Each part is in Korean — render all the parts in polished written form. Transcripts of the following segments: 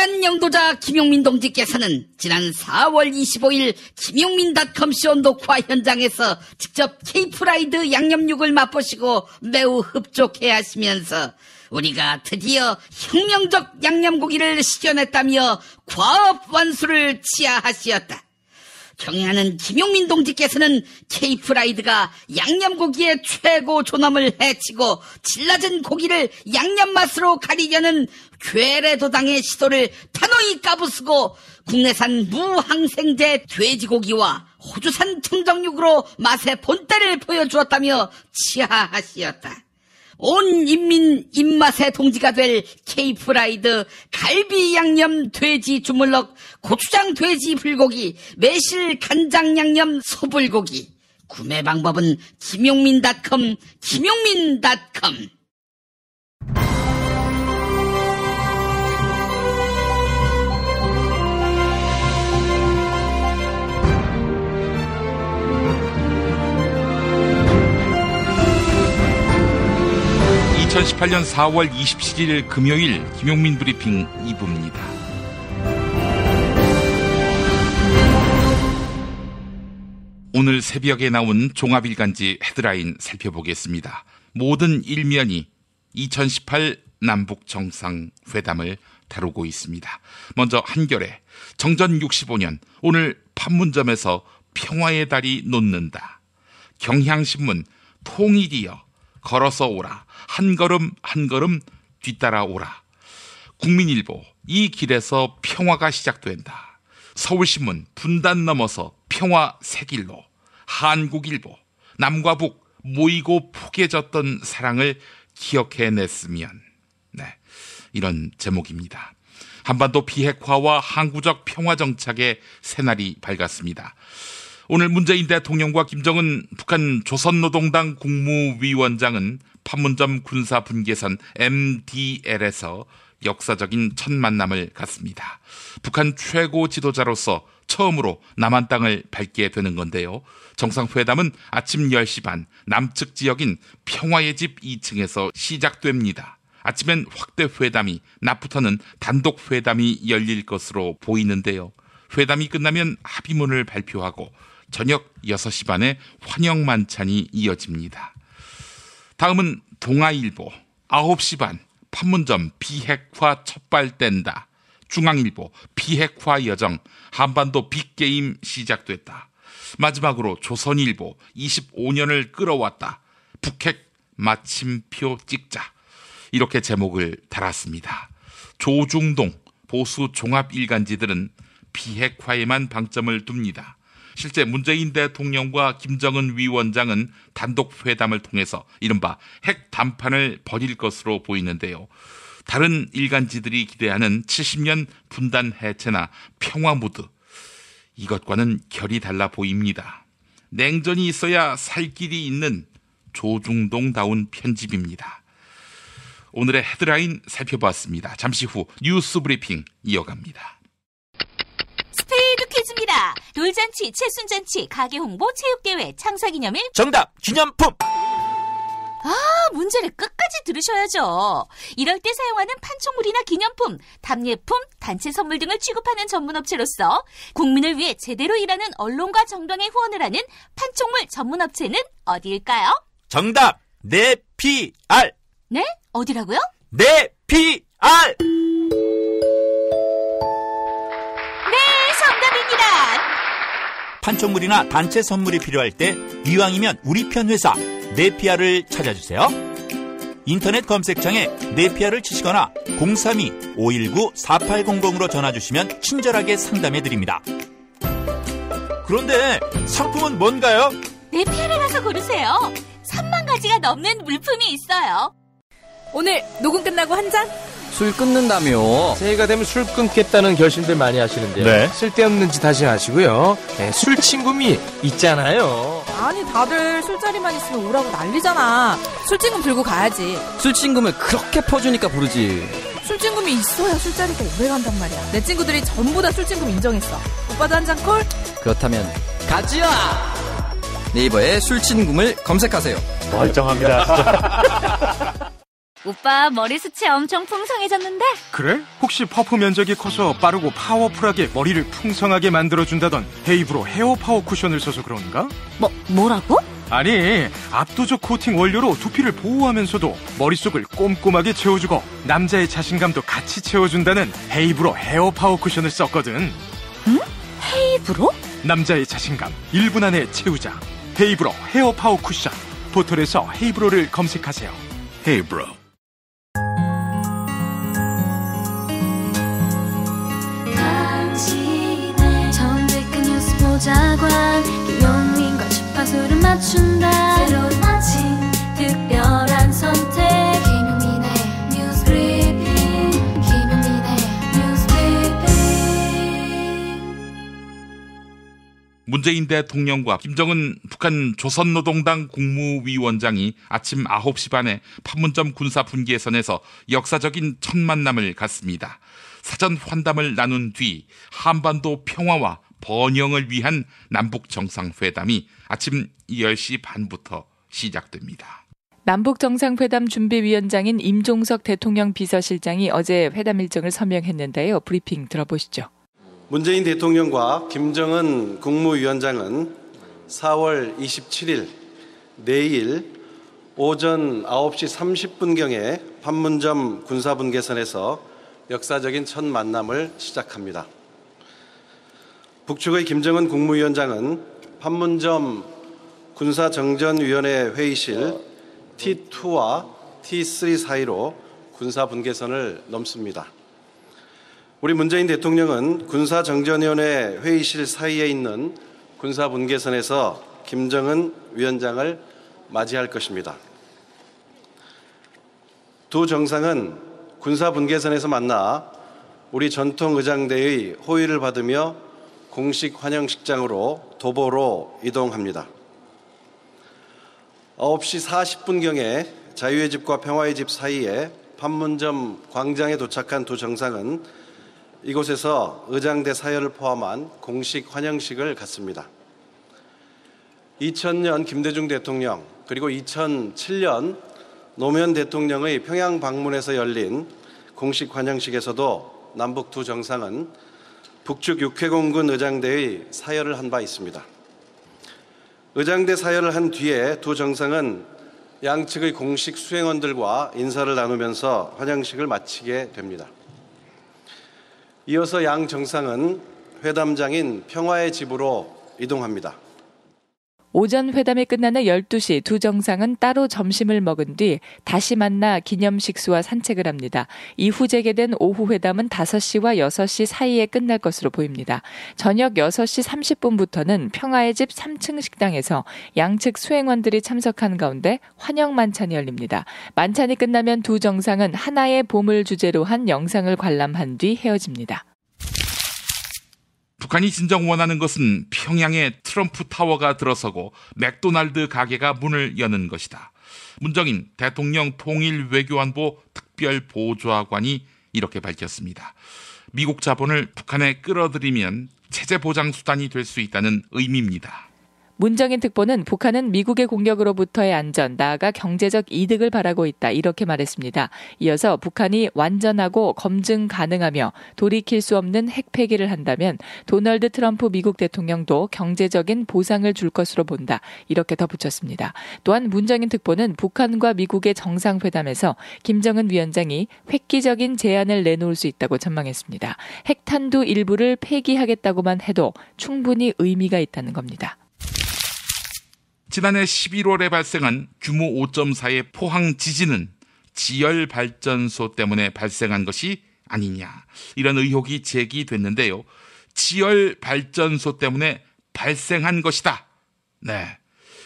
위대한 영도자 김용민 동지께서는 지난 4월 25일 김용민닷컴쇼 녹화 현장에서 직접 케이프라이드 양념육을 맛보시고 매우 흡족해 하시면서 우리가 드디어 혁명적 양념고기를 식혀냈다며 과업 완수를 치하하시었다. 경애하는 김용민 동지께서는 케이프라이드가 양념고기의 최고 존엄을 해치고 질낮은 고기를 양념 맛으로 가리려는 괴뢰도당의 시도를 단호히 까부수고 국내산 무항생제 돼지고기와 호주산 청정육으로 맛의 본때를 보여주었다며 치하하시었다. 온 인민 입맛의 동지가 될 케이프라이드 갈비 양념 돼지 주물럭 고추장 돼지 불고기 매실 간장 양념 소불고기 구매 방법은 김용민닷컴 2018년 4월 27일 금요일 김용민 브리핑 2부입니다. 오늘 새벽에 나온 종합일간지 헤드라인 살펴보겠습니다. 모든 일면이 2018 남북정상회담을 다루고 있습니다. 먼저 한겨레 정전 65년 오늘 판문점에서 평화의 달이 놓는다. 경향신문 통일이여 걸어서 오라. 한 걸음 한 걸음 뒤따라오라. 국민일보 이 길에서 평화가 시작된다. 서울신문 분단 넘어서 평화 새 길로. 한국일보 남과 북 모이고 포개졌던 사랑을 기억해냈으면. 네, 이런 제목입니다. 한반도 비핵화와 항구적 평화정착의 새날이 밝았습니다. 오늘 문재인 대통령과 김정은 북한 조선노동당 국무위원장은 판문점 군사분계선 MDL에서 역사적인 첫 만남을 갖습니다. 북한 최고 지도자로서 처음으로 남한 땅을 밟게 되는 건데요. 정상회담은 아침 10시 반 남측 지역인 평화의 집 2층에서 시작됩니다. 아침엔 확대 회담이, 낮부터는 단독 회담이 열릴 것으로 보이는데요. 회담이 끝나면 합의문을 발표하고 저녁 6시 반에 환영 만찬이 이어집니다. 다음은 동아일보 9시 반 판문점 비핵화 첫발 뗀다. 중앙일보 비핵화 여정 한반도 빅게임 시작됐다. 마지막으로 조선일보 25년을 끌어왔다. 북핵 마침표 찍자. 이렇게 제목을 달았습니다. 조중동 보수 종합일간지들은 비핵화에만 방점을 둡니다. 실제 문재인 대통령과 김정은 위원장은 단독 회담을 통해서 이른바 핵 담판을 벌일 것으로 보이는데요. 다른 일간지들이 기대하는 70년 분단 해체나 평화 무드, 이것과는 결이 달라 보입니다. 냉전이 있어야 살 길이 있는 조중동다운 편집입니다. 오늘의 헤드라인 살펴봤습니다. 잠시 후 뉴스 브리핑 이어갑니다. 스페이드 퀴즈입니다. 돌잔치, 칠순잔치, 가게 홍보, 체육대회, 창사기념일. 정답! 기념품! 문제를 끝까지 들으셔야죠. 이럴 때 사용하는 판촉물이나 기념품, 답례품, 단체 선물 등을 취급하는 전문업체로서 국민을 위해 제대로 일하는 언론과 정당의 후원을 하는 판촉물 전문업체는 어디일까요? 정답! 네피알! 네? 어디라고요? 네피알! 네, 정답입니다. 판촉물이나 단체 선물이 필요할 때 이왕이면 우리 편 회사 네피알을 찾아주세요. 인터넷 검색창에 네피알을 치시거나 032-519-4800으로 전화주시면 친절하게 상담해드립니다. 그런데 상품은 뭔가요? 네피알에 가서 고르세요. 3만 가지가 넘는 물품이 있어요. 오늘 녹음 끝나고 한 잔? 술 끊는다며. 새해가 되면 술 끊겠다는 결심들 많이 하시는데요. 네. 쓸데없는 짓 하지 마시고요. 네, 술 친구미 있잖아요. 아니 다들 술자리만 있으면 오라고 난리잖아. 술친금 들고 가야지. 술친금을 그렇게 퍼주니까 부르지. 술친금이 있어야 술자리가 오래간단 말이야. 내 친구들이 전부 다 술친금 인정했어. 오빠도 한 잔 콜? 그렇다면 가지야. 네이버에 술친금을 검색하세요. 멀쩡합니다. 오빠 머리숱이 엄청 풍성해졌는데? 그래? 혹시 퍼프 면적이 커서 빠르고 파워풀하게 머리를 풍성하게 만들어준다던 헤이브로 헤어 파워 쿠션을 써서 그런가? 뭐라고? 아니, 압도적 코팅 원료로 두피를 보호하면서도 머릿속을 꼼꼼하게 채워주고 남자의 자신감도 같이 채워준다는 헤이브로 헤어 파워 쿠션을 썼거든. 응? 헤이브로? 남자의 자신감 1분 안에 채우자. 헤이브로 헤어 파워 쿠션. 포털에서 헤이브로를 검색하세요. 헤이브로. 정직한 뉴스 보자관 김용민과 주파수를 맞춘다. 새로운 아침 특별한 선택 김용민의 뉴스 브리핑. 김용민의 뉴스 브리핑. 문재인 대통령과 김정은 북한 조선노동당 국무위원장이 아침 9시 반에 판문점 군사분계선에서 역사적인 첫 만남을 갖습니다. 사전 환담을 나눈 뒤 한반도 평화와 번영을 위한 남북 정상회담이 아침 10시 반부터 시작됩니다. 남북 정상회담 준비위원장인 임종석 대통령 비서실장이 어제 회담 일정을 서명했는데요. 브리핑 들어보시죠. 문재인 대통령과 김정은 국무위원장은 4월 27일 내일 오전 9시 30분경에 판문점 군사분계선에서 역사적인 첫 만남을 시작합니다. 북측의 김정은 국무위원장은 판문점 군사정전위원회 회의실 T2와 T3 사이로 군사분계선을 넘습니다. 우리 문재인 대통령은 군사정전위원회 회의실 사이에 있는 군사분계선에서 김정은 위원장을 맞이할 것입니다. 두 정상은 군사분계선에서 만나 우리 전통의장대의 호의를 받으며 공식 환영식장으로 도보로 이동합니다. 9시 40분경에 자유의 집과 평화의 집 사이에 판문점 광장에 도착한 두 정상은 이곳에서 의장대 사열을 포함한 공식 환영식을 갖습니다. 2000년 김대중 대통령 그리고 2007년 노무현 대통령의 평양 방문에서 열린 공식 환영식에서도 남북 두 정상은 북측 육해공군 의장대의 사열을 한 바 있습니다. 의장대 사열을 한 뒤에 두 정상은 양측의 공식 수행원들과 인사를 나누면서 환영식을 마치게 됩니다. 이어서 양 정상은 회담장인 평화의 집으로 이동합니다. 오전 회담이 끝나는 12시 두 정상은 따로 점심을 먹은 뒤 다시 만나 기념식수와 산책을 합니다. 이후 재개된 오후 회담은 5시와 6시 사이에 끝날 것으로 보입니다. 저녁 6시 30분부터는 평화의 집 3층 식당에서 양측 수행원들이 참석한 가운데 환영 만찬이 열립니다. 만찬이 끝나면 두 정상은 하나의 봄을 주제로 한 영상을 관람한 뒤 헤어집니다. 북한이 진정 원하는 것은 평양에 트럼프 타워가 들어서고 맥도날드 가게가 문을 여는 것이다. 문정인 대통령 통일외교안보 특별보좌관이 이렇게 밝혔습니다. 미국 자본을 북한에 끌어들이면 체제 보장 수단이 될 수 있다는 의미입니다. 문정인 특보는 북한은 미국의 공격으로부터의 안전, 나아가 경제적 이득을 바라고 있다. 이렇게 말했습니다. 이어서 북한이 완전하고 검증 가능하며 돌이킬 수 없는 핵폐기를 한다면 도널드 트럼프 미국 대통령도 경제적인 보상을 줄 것으로 본다. 이렇게 덧붙였습니다. 또한 문정인 특보는 북한과 미국의 정상회담에서 김정은 위원장이 획기적인 제안을 내놓을 수 있다고 전망했습니다. 핵탄두 일부를 폐기하겠다고만 해도 충분히 의미가 있다는 겁니다. 지난해 11월에 발생한 규모 5.4의 포항 지진은 지열발전소 때문에 발생한 것이 아니냐, 이런 의혹이 제기됐는데요. 지열발전소 때문에 발생한 것이다. 네,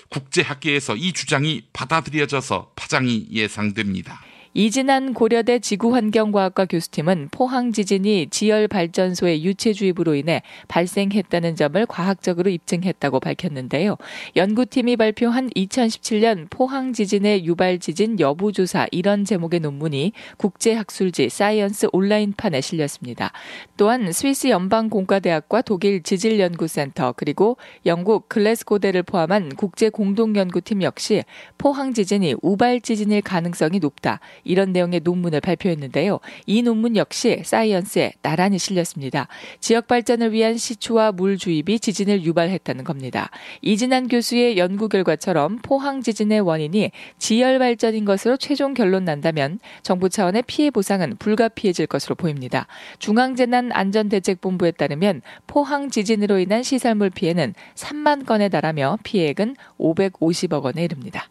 국제학계에서 이 주장이 받아들여져서 파장이 예상됩니다. 이진한 고려대 지구환경과학과 교수팀은 포항 지진이 지열발전소의 유체주입으로 인해 발생했다는 점을 과학적으로 입증했다고 밝혔는데요. 연구팀이 발표한 2017년 포항 지진의 유발 지진 여부 조사 이런 제목의 논문이 국제학술지 사이언스 온라인판에 실렸습니다. 또한 스위스 연방공과대학과 독일 지질연구센터 그리고 영국 글래스고대를 포함한 국제공동연구팀 역시 포항 지진이 우발 지진일 가능성이 높다. 이런 내용의 논문을 발표했는데요. 이 논문 역시 사이언스에 나란히 실렸습니다. 지역 발전을 위한 시추와 물 주입이 지진을 유발했다는 겁니다. 이진한 교수의 연구 결과처럼 포항 지진의 원인이 지열 발전인 것으로 최종 결론 난다면 정부 차원의 피해 보상은 불가피해질 것으로 보입니다. 중앙재난안전대책본부에 따르면 포항 지진으로 인한 시설물 피해는 3만 건에 달하며 피해액은 550억 원에 이릅니다.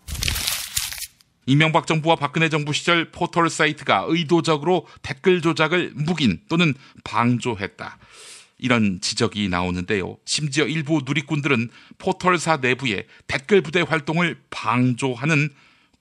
이명박 정부와 박근혜 정부 시절 포털 사이트가 의도적으로 댓글 조작을 묵인 또는 방조했다. 이런 지적이 나오는데요. 심지어 일부 누리꾼들은 포털사 내부에 댓글 부대 활동을 방조하는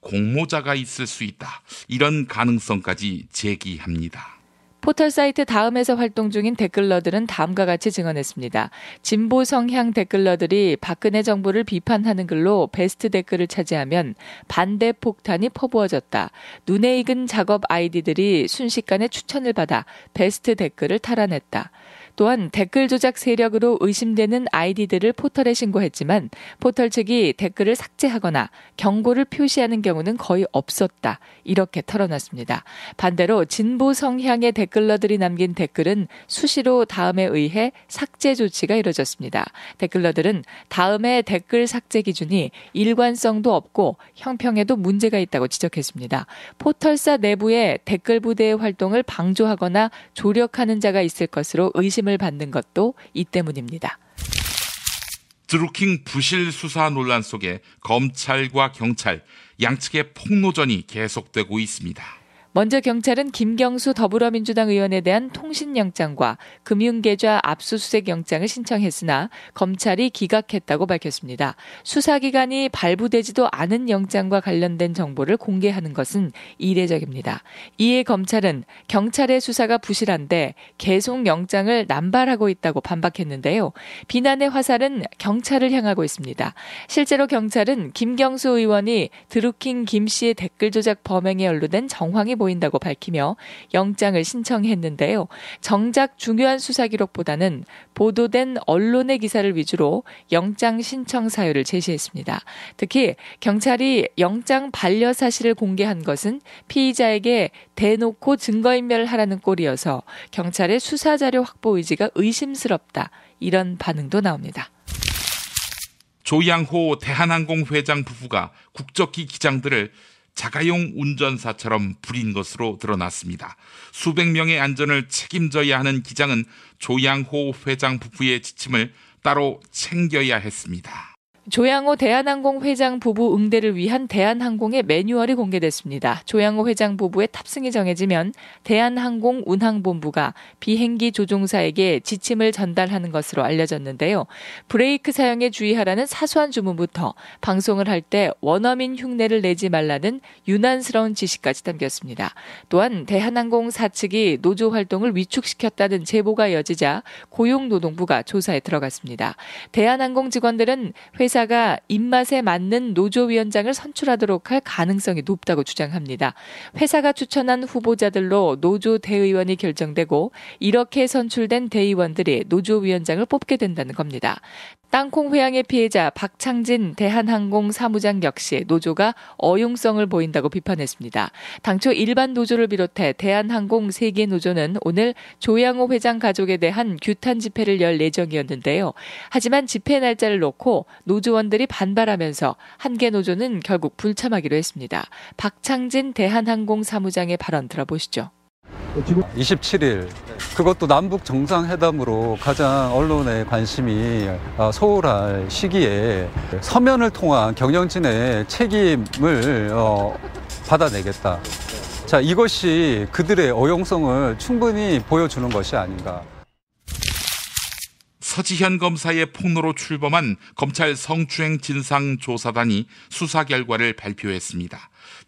공모자가 있을 수 있다. 이런 가능성까지 제기합니다. 포털 사이트 다음에서 활동 중인 댓글러들은 다음과 같이 증언했습니다. 진보 성향 댓글러들이 박근혜 정부를 비판하는 글로 베스트 댓글을 차지하면 반대 폭탄이 퍼부어졌다. 눈에 익은 작업 아이디들이 순식간에 추천을 받아 베스트 댓글을 탈환했다. 또한 댓글 조작 세력으로 의심되는 아이디들을 포털에 신고했지만 포털 측이 댓글을 삭제하거나 경고를 표시하는 경우는 거의 없었다. 이렇게 털어놨습니다. 반대로 진보 성향의 댓글러들이 남긴 댓글은 수시로 다음에 의해 삭제 조치가 이뤄졌습니다. 댓글러들은 다음에 댓글 삭제 기준이 일관성도 없고 형평에도 문제가 있다고 지적했습니다. 포털사 내부에 댓글 부대의 활동을 방조하거나 조력하는 자가 있을 것으로 의심을 받는 것도 이 때문입니다. 드루킹 부실 수사 논란 속에 검찰과 경찰 양측의 폭로전이 계속되고 있습니다. 먼저 경찰은 김경수 더불어민주당 의원에 대한 통신영장과 금융계좌 압수수색 영장을 신청했으나 검찰이 기각했다고 밝혔습니다. 수사기관이 발부되지도 않은 영장과 관련된 정보를 공개하는 것은 이례적입니다. 이에 검찰은 경찰의 수사가 부실한데 계속 영장을 남발하고 있다고 반박했는데요. 비난의 화살은 경찰을 향하고 있습니다. 실제로 경찰은 김경수 의원이 드루킹 김 씨의 댓글 조작 범행에 연루된 정황이 보인다고 밝히며 영장을 신청했는데요. 정작 중요한 수사 기록보다는 보도된 언론의 기사를 위주로 영장 신청 사유를 제시했습니다. 특히 경찰이 영장 반려 사실을 공개한 것은 피의자에게 대놓고 증거인멸을 하라는 꼴이어서 경찰의 수사 자료 확보 의지가 의심스럽다. 이런 반응도 나옵니다. 조양호 대한항공 회장 부부가 국적기 기장들을 자가용 운전사처럼 부린 것으로 드러났습니다. 수백 명의 안전을 책임져야 하는 기장은 조양호 회장 부부의 지침을 따로 챙겨야 했습니다. 조양호 대한항공 회장 부부 응대를 위한 대한항공의 매뉴얼이 공개됐습니다. 조양호 회장 부부의 탑승이 정해지면 대한항공 운항본부가 비행기 조종사에게 지침을 전달하는 것으로 알려졌는데요. 브레이크 사용에 주의하라는 사소한 주문부터 방송을 할 때 원어민 흉내를 내지 말라는 유난스러운 지시까지 담겼습니다. 또한 대한항공 사측이 노조 활동을 위축시켰다는 제보가 이어지자 고용노동부가 조사에 들어갔습니다. 대한항공 직원들은 회사가 입맛에 맞는 노조위원장을 선출하도록 할 가능성이 높다고 주장합니다. 회사가 추천한 후보자들로 노조 대의원이 결정되고 이렇게 선출된 대의원들이 노조위원장을 뽑게 된다는 겁니다. 땅콩 회항의 피해자 박창진 대한항공 사무장 역시 노조가 어용성을 보인다고 비판했습니다. 당초 일반 노조를 비롯해 대한항공 세계 노조는 오늘 조양호 회장 가족에 대한 규탄 집회를 열 예정이었는데요. 하지만 집회 날짜를 놓고 노조원들이 반발하면서 한 개 노조는 결국 불참하기로 했습니다. 박창진 대한항공 사무장의 발언 들어보시죠. 27일 그것도 남북 정상회담으로 가장 언론의 관심이 소홀할 시기에 서면을 통한 경영진의 책임을 받아내겠다. 자, 이것이 그들의 어용성을 충분히 보여주는 것이 아닌가. 서지현 검사의 폭로로 출범한 검찰 성추행 진상조사단이 수사 결과를 발표했습니다.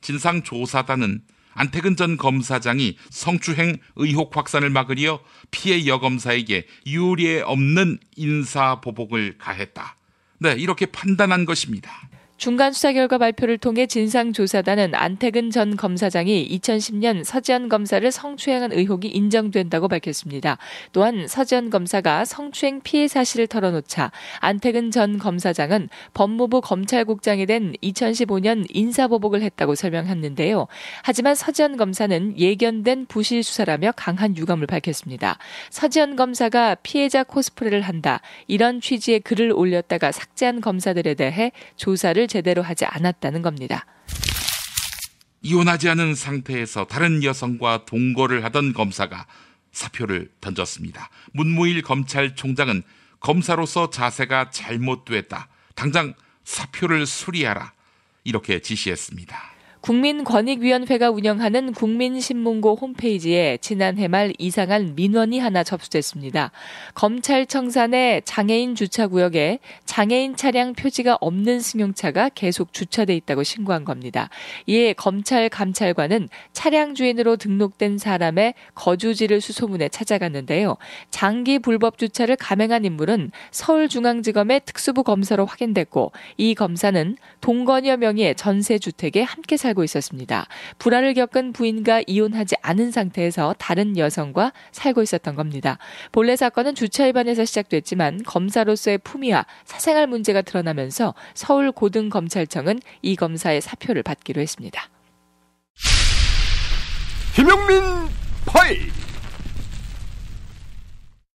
진상조사단은 안태근 전 검사장이 성추행 의혹 확산을 막으려 피해 여검사에게 유례 없는 인사보복을 가했다. 네, 이렇게 판단한 것입니다. 중간 수사 결과 발표를 통해 진상조사단은 안태근 전 검사장이 2010년 서지현 검사를 성추행한 의혹이 인정된다고 밝혔습니다. 또한 서지현 검사가 성추행 피해 사실을 털어놓자 안태근 전 검사장은 법무부 검찰국장이 된 2015년 인사보복을 했다고 설명했는데요. 하지만 서지현 검사는 예견된 부실 수사라며 강한 유감을 밝혔습니다. 서지현 검사가 피해자 코스프레를 한다, 이런 취지의 글을 올렸다가 삭제한 검사들에 대해 조사를 제대로 하지 않았다는 겁니다. 이혼하지 않은 상태에서 다른 여성과 동거를 하던 검사가 사표를 던졌습니다. 문무일 검찰총장은 검사로서 자세가 잘못됐다, 당장 사표를 수리하라, 이렇게 지시했습니다. 국민권익위원회가 운영하는 국민신문고 홈페이지에 지난해 말 이상한 민원이 하나 접수됐습니다. 검찰청사 내 장애인 주차구역에 장애인 차량 표지가 없는 승용차가 계속 주차돼 있다고 신고한 겁니다. 이에 검찰 감찰관은 차량 주인으로 등록된 사람의 거주지를 수소문해 찾아갔는데요. 장기 불법 주차를 감행한 인물은 서울중앙지검의 특수부 검사로 확인됐고, 이 검사는 동거녀 명의의 전세주택에 함께 살고 있었습니다. 불화를 겪은 부인과 이혼하지 않은 상태에서 다른 여성과 살고 있었던 겁니다. 본래 사건은 주차 위반에서 시작됐지만 검사로서의 품위와 사생활 문제가 드러나면서 서울고등검찰청은 이 검사의 사표를 받기로 했습니다. 김용민 파일.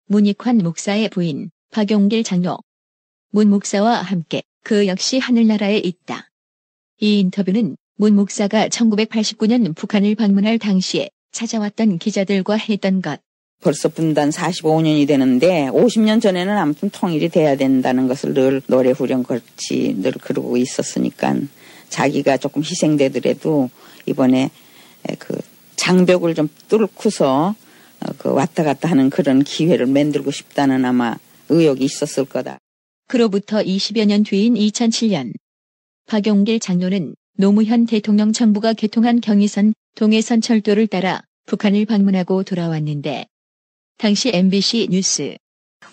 문익환 목사의 부인 박용길 장로. 문 목사와 함께 그 역시 하늘나라에 있다. 이 인터뷰는 문 목사가 1989년 북한을 방문할 당시에 찾아왔던 기자들과 했던 것. 벌써 분단 45년이 되는데 50년 전에는 아무튼 통일이 돼야 된다는 것을 늘 노래 후렴같이 늘 그러고 있었으니까 자기가 조금 희생되더라도 이번에 그 장벽을 좀 뚫고서 그 왔다 갔다 하는 그런 기회를 만들고 싶다는 아마 의욕이 있었을 거다. 그로부터 20여 년 뒤인 2007년 박용길 장로는 노무현 대통령 정부가 개통한 경의선, 동해선 철도를 따라 북한을 방문하고 돌아왔는데 당시 MBC 뉴스.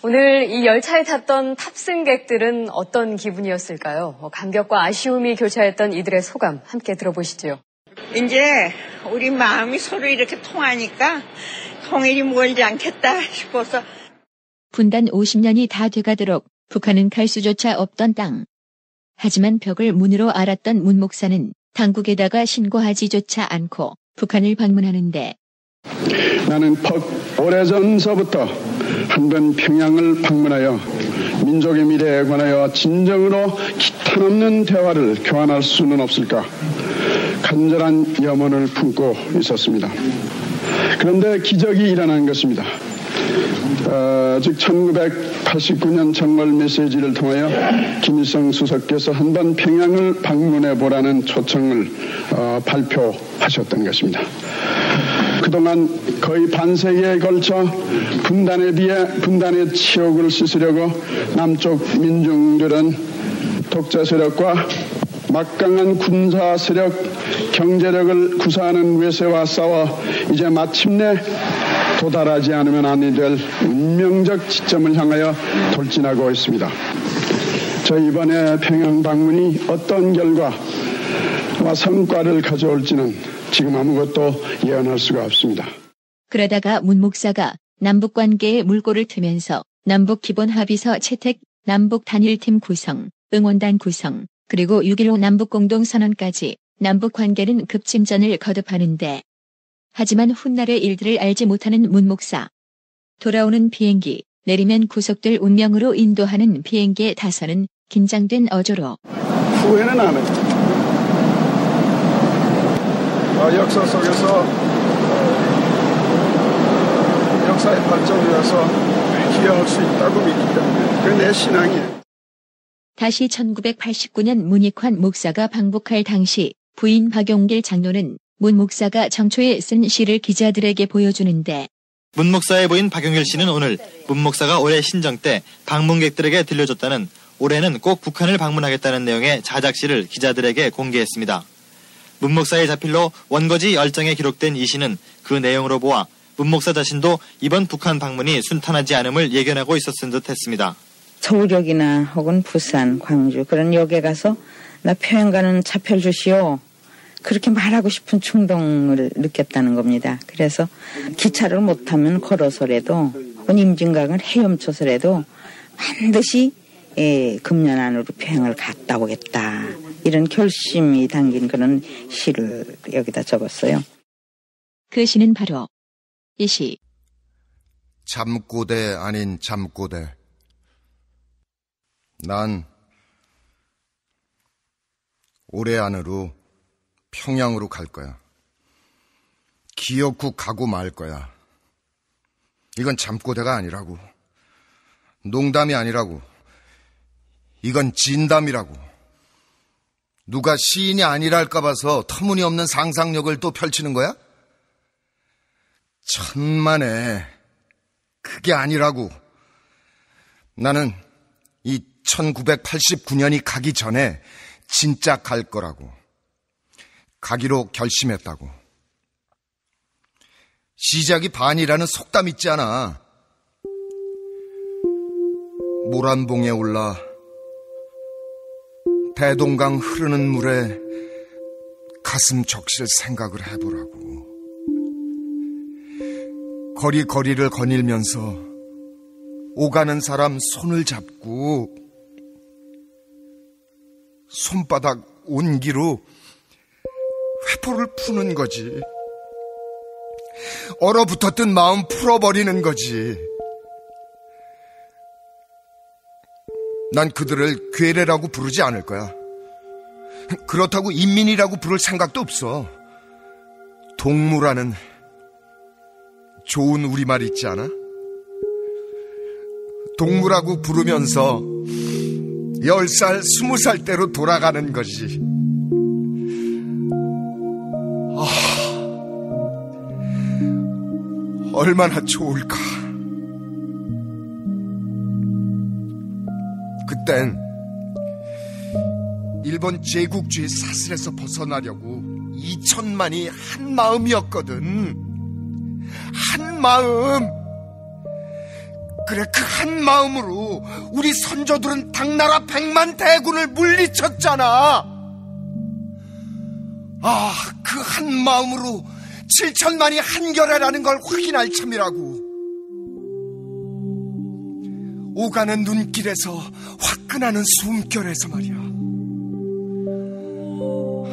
오늘 이 열차에 탔던 탑승객들은 어떤 기분이었을까요? 감격과 아쉬움이 교차했던 이들의 소감 함께 들어보시죠. 이제 우리 마음이 서로 이렇게 통하니까 통일이 멀지 않겠다 싶어서. 분단 50년이 다 돼가도록 북한은 갈 수조차 없던 땅. 하지만 벽을 문으로 알았던 문 목사는 당국에다가 신고하지조차 않고 북한을 방문하는데, 나는 오래전서부터 한번 평양을 방문하여 민족의 미래에 관하여 진정으로 기탄 없는 대화를 교환할 수는 없을까 간절한 염원을 품고 있었습니다. 그런데 기적이 일어난 것입니다. 즉 1989년 정월 메시지를 통하여 김일성 수석께서 한번 평양을 방문해 보라는 초청을 발표하셨던 것입니다. 그동안 거의 반세기에 걸쳐 분단의 치욕을 씻으려고 남쪽 민중들은 독재 세력과 막강한 군사 세력, 경제력을 구사하는 외세와 싸워 이제 마침내 도달하지 않으면 아니 될 운명적 지점을 향하여 돌진하고 있습니다. 저 이번에 평양 방문이 어떤 결과와 성과를 가져올지는 지금 아무것도 예언할 수가 없습니다. 그러다가 문 목사가 남북관계에 물꼬를 트면서 남북기본합의서 채택, 남북단일팀 구성, 응원단 구성, 그리고 6.15 남북공동선언까지 남북관계는 급진전을 거듭하는데, 하지만 훗날의 일들을 알지 못하는 문 목사. 돌아오는 비행기, 내리면 구속될 운명으로 인도하는 비행기에 타서는 긴장된 어조로. 후회는 안 해요. 역사 속에서 역사의 발전을 위해서 기여할 수 있다고 믿기 때문에 그게 내 신앙이에요. 다시 1989년 문익환 목사가 방북할 당시 부인 박용길 장로는 문 목사가 정초에 쓴 시를 기자들에게 보여주는데, 문 목사의 부인 박용길 씨는 오늘 문 목사가 올해 신정 때 방문객들에게 들려줬다는 올해는 꼭 북한을 방문하겠다는 내용의 자작시를 기자들에게 공개했습니다. 문 목사의 자필로 원거지 열정에 기록된 이 시는 그 내용으로 보아 문 목사 자신도 이번 북한 방문이 순탄하지 않음을 예견하고 있었은 듯 했습니다. 서울역이나 혹은 부산, 광주 그런 역에 가서 나 평양가는 차별 주시오. 그렇게 말하고 싶은 충동을 느꼈다는 겁니다. 그래서 기차를 못 타면 걸어서라도 혹은 임진강을 헤엄쳐서라도 반드시 금년 안으로 평양을 갔다 오겠다. 이런 결심이 담긴 그런 시를 여기다 적었어요. 그 시는 바로 이 시. 잠꼬대 아닌 잠꼬대. 난 올해 안으로 평양으로 갈 거야. 기어코 가고 말 거야. 이건 잠꼬대가 아니라고. 농담이 아니라고. 이건 진담이라고. 누가 시인이 아니랄까 봐서 터무니없는 상상력을 또 펼치는 거야? 천만에 그게 아니라고. 나는 이 1989년이 가기 전에 진짜 갈 거라고. 가기로 결심했다고. 시작이 반이라는 속담 있지 않아. 모란봉에 올라 대동강 흐르는 물에 가슴 적실 생각을 해보라고. 거리거리를 거닐면서 오가는 사람 손을 잡고 손바닥 온기로 회포를 푸는 거지. 얼어붙었던 마음 풀어버리는 거지. 난 그들을 괴뢰라고 부르지 않을 거야. 그렇다고 인민이라고 부를 생각도 없어. 동무라는 좋은 우리말 있지 않아? 동무라고 부르면서 10살, 20살 때로 돌아가는 거지. 얼마나 좋을까. 그땐 일본 제국주의 사슬에서 벗어나려고 2천만이 한 마음이었거든. 한 마음. 그래, 그 한 마음으로 우리 선조들은 당나라 100만 대군을 물리쳤잖아. 그 한 마음으로 7천만이 한결애라는 걸 확인할 참이라고. 오가는 눈길에서 화끈하는 숨결에서 말이야.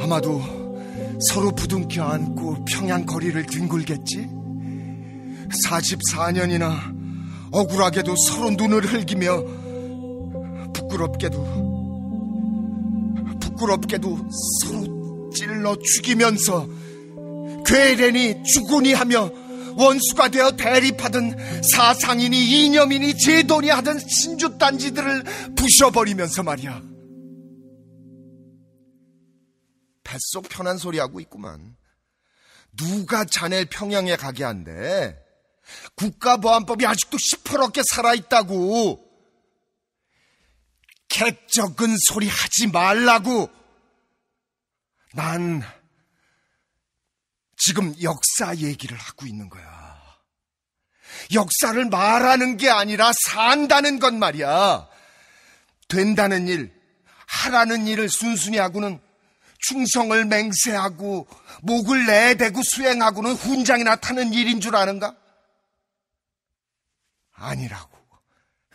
아마도 서로 부둥켜 안고 평양 거리를 뒹굴겠지. 44년이나 억울하게도 서로 눈을 흘기며 부끄럽게도 서로 찔러 죽이면서 괴뢰니 주군이 하며 원수가 되어 대립하던 사상이니 이념이니 제도니 하던 신주단지들을 부셔버리면서 말이야. 뱃속 편한 소리 하고 있구만. 누가 자네 평양에 가게 한대? 국가보안법이 아직도 시퍼렇게 살아있다고. 객적은 소리 하지 말라고. 난 지금 역사 얘기를 하고 있는 거야. 역사를 말하는 게 아니라 산다는 건 말이야. 된다는 일, 하라는 일을 순순히 하고는 충성을 맹세하고 목을 내대고 수행하고는 훈장이나 타는 일인 줄 아는가? 아니라고.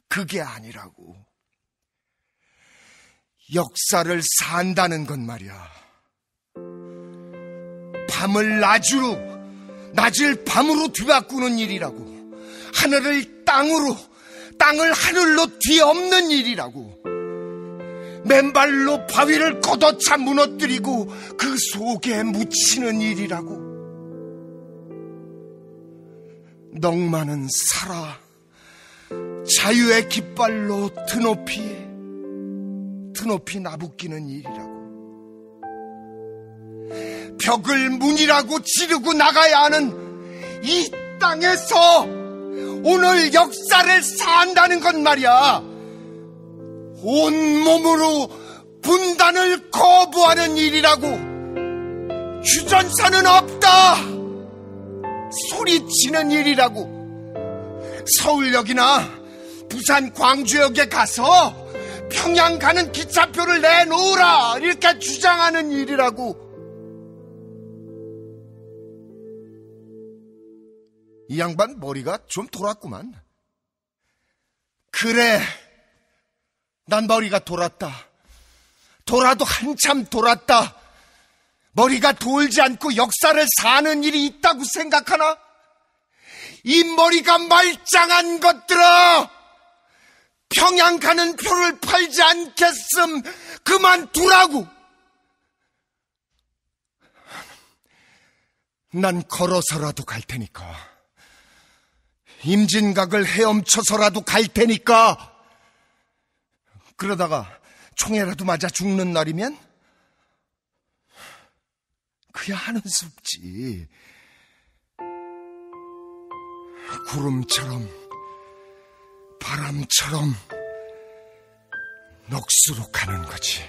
그게 아니라고. 역사를 산다는 건 말이야. 밤을 낮으로, 낮을 밤으로 뒤바꾸는 일이라고. 하늘을 땅으로, 땅을 하늘로 뒤엎는 일이라고. 맨발로 바위를 걷어차 무너뜨리고 그 속에 묻히는 일이라고. 넉마는 살아 자유의 깃발로 드높이 나부끼는 일이라고. 벽을 문이라고 지르고 나가야 하는 이 땅에서 오늘 역사를 산다는 건 말이야. 온몸으로 분단을 거부하는 일이라고. 휴전선은 없다 소리치는 일이라고. 서울역이나 부산 광주역에 가서 평양 가는 기차표를 내놓으라 이렇게 주장하는 일이라고. 이 양반 머리가 좀 돌았구만. 그래, 난 머리가 돌았다. 돌아도 한참 돌았다. 머리가 돌지 않고 역사를 사는 일이 있다고 생각하나? 이 머리가 말짱한 것들아! 평양 가는 표를 팔지 않겠음 그만두라고! 난 걸어서라도 갈 테니까. 임진각을 헤엄쳐서라도 갈 테니까. 그러다가 총에라도 맞아 죽는 날이면 그야 하는 수 없지. 구름처럼 바람처럼 넋으로 가는 거지.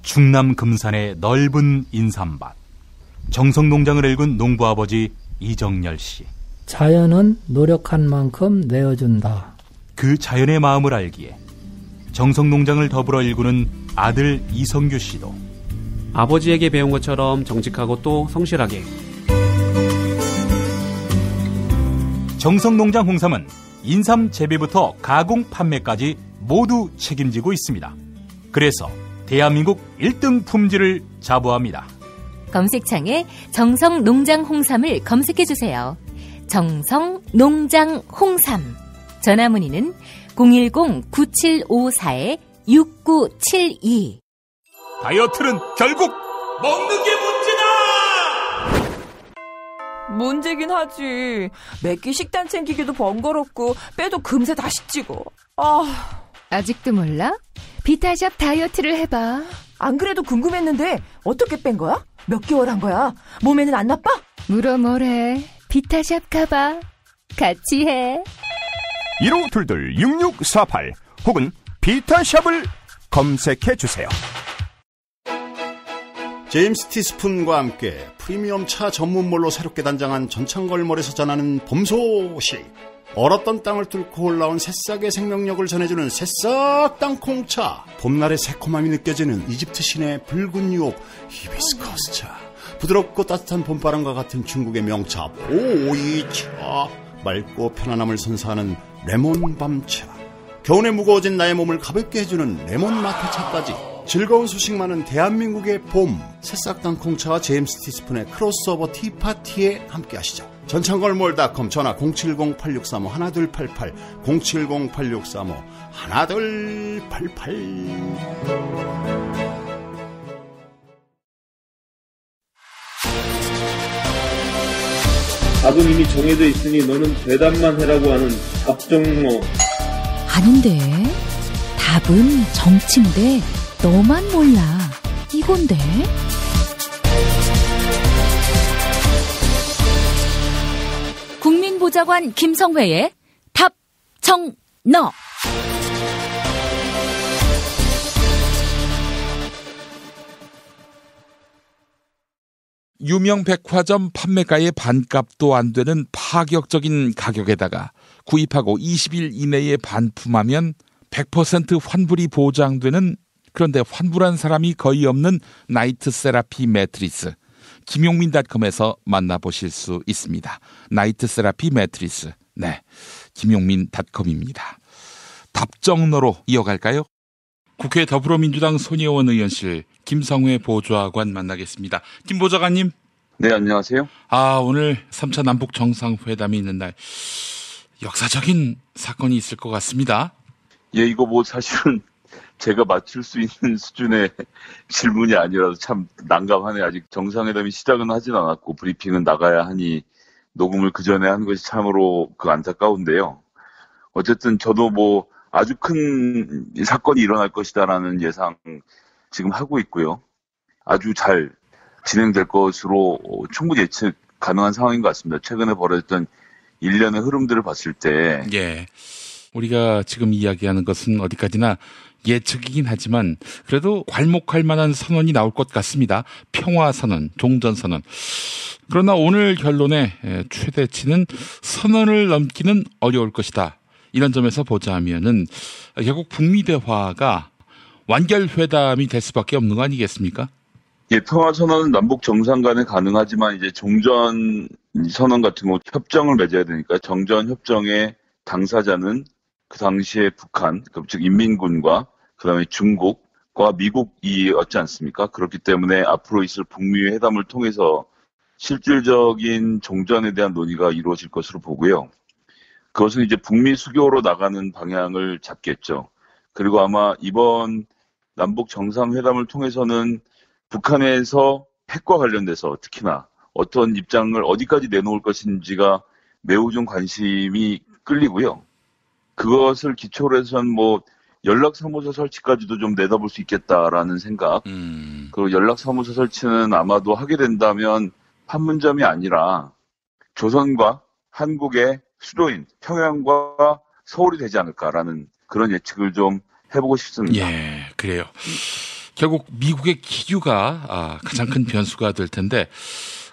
충남 금산의 넓은 인삼밭, 정성농장을 일군 농부아버지 이정열 씨. 자연은 노력한 만큼 내어준다. 그 자연의 마음을 알기에 정성농장을 더불어 일구는 아들 이성규 씨도 아버지에게 배운 것처럼 정직하고 또 성실하게. 정성농장 홍삼은 인삼 재배부터 가공 판매까지 모두 책임지고 있습니다. 그래서 대한민국 1등 품질을 자부합니다. 검색창에 정성농장 홍삼을 검색해주세요. 정성농장 홍삼. 전화문의는 010-9754-6972. 다이어트는 결국 먹는 게 문제다! 문제긴 하지. 매끼 식단 챙기기도 번거롭고 빼도 금세 다시 찌고. 아직도 몰라? 비타샵 다이어트를 해봐. 안 그래도 궁금했는데 어떻게 뺀 거야? 몇 개월 한 거야? 몸에는 안 나빠? 물어 뭐래. 비타샵 가봐. 같이 해. 1522-6648 혹은 비타샵을 검색해주세요. 제임스 티스푼과 함께 프리미엄 차 전문몰로 새롭게 단장한 전창걸몰에서 전하는 봄 소식. 얼었던 땅을 뚫고 올라온 새싹의 생명력을 전해주는 새싹 땅콩차. 봄날의 새콤함이 느껴지는 이집트 신의 붉은 유혹 히비스커스 차. 부드럽고 따뜻한 봄바람과 같은 중국의 명차 보이차. 맑고 편안함을 선사하는 레몬밤차. 겨울에 무거워진 나의 몸을 가볍게 해주는 레몬 마테차까지 즐거운 소식 많은 대한민국의 봄. 새싹 땅콩차와 제임스 티스푼의 크로스오버 티파티에 함께하시죠. 전창걸몰닷컴 전화 070-8635-1288 070-8635-1288. 답은 이미 정해져 있으니 너는 대답만 해라고 하는 답정모. 아닌데. 답은 정치인데 너만 몰라. 이건데. 국민보좌관 김성회의 답정너. 유명 백화점 판매가의 반값도 안 되는 파격적인 가격에다가 구입하고 20일 이내에 반품하면 100% 환불이 보장되는, 그런데 환불한 사람이 거의 없는 나이트 세라피 매트리스. 김용민닷컴에서 만나보실 수 있습니다. 나이트 세라피 매트리스. 네, 김용민닷컴입니다. 답정너로 이어갈까요? 국회 더불어민주당 손혜원 의원실 김성회 보좌관 만나겠습니다. 김 보좌관님. 네, 안녕하세요. 오늘 3차 남북 정상회담이 있는 날 역사적인 사건이 있을 것 같습니다. 예, 이거 뭐 사실은 제가 맞출 수 있는 수준의 질문이 아니라서 참 난감하네요. 아직 정상회담이 시작은 하진 않았고 브리핑은 나가야 하니 녹음을 그 전에 한 것이 참으로 안타까운데요. 어쨌든 저도 뭐 아주 큰 사건이 일어날 것이다라는 예상 지금 하고 있고요. 아주 잘 진행될 것으로 충분히 예측 가능한 상황인 것 같습니다. 최근에 벌어졌던 일련의 흐름들을 봤을 때. 예. 우리가 지금 이야기하는 것은 어디까지나 예측이긴 하지만 그래도 괄목할 만한 선언이 나올 것 같습니다. 평화선언, 종전선언. 그러나 오늘 결론의 최대치는 선언을 넘기는 어려울 것이다. 이런 점에서 보자면은 결국 북미 대화가 완결회담이 될 수밖에 없는 거 아니겠습니까? 예, 평화선언은 남북 정상 간에 가능하지만 이제 종전 선언 같은 경우 협정을 맺어야 되니까 정전 협정의 당사자는 그 당시에 북한, 즉 인민군과 그다음에 중국과 미국이었지 않습니까? 그렇기 때문에 앞으로 있을 북미 회담을 통해서 실질적인 종전에 대한 논의가 이루어질 것으로 보고요. 그것은 이제 북미 수교로 나가는 방향을 잡겠죠. 그리고 아마 이번 남북 정상회담을 통해서는 북한에서 핵과 관련돼서 특히나 어떤 입장을 어디까지 내놓을 것인지가 매우 좀 관심이 끌리고요. 그것을 기초로 해서는 뭐 연락사무소 설치까지도 좀 내다볼 수 있겠다라는 생각. 그리고 연락사무소 설치는 아마도 하게 된다면 판문점이 아니라 조선과 한국의 수도인 평양과 서울이 되지 않을까라는 그런 예측을 좀 해보고 싶습니다. 예, 그래요. 결국 미국의 기류가 가장 큰 변수가 될 텐데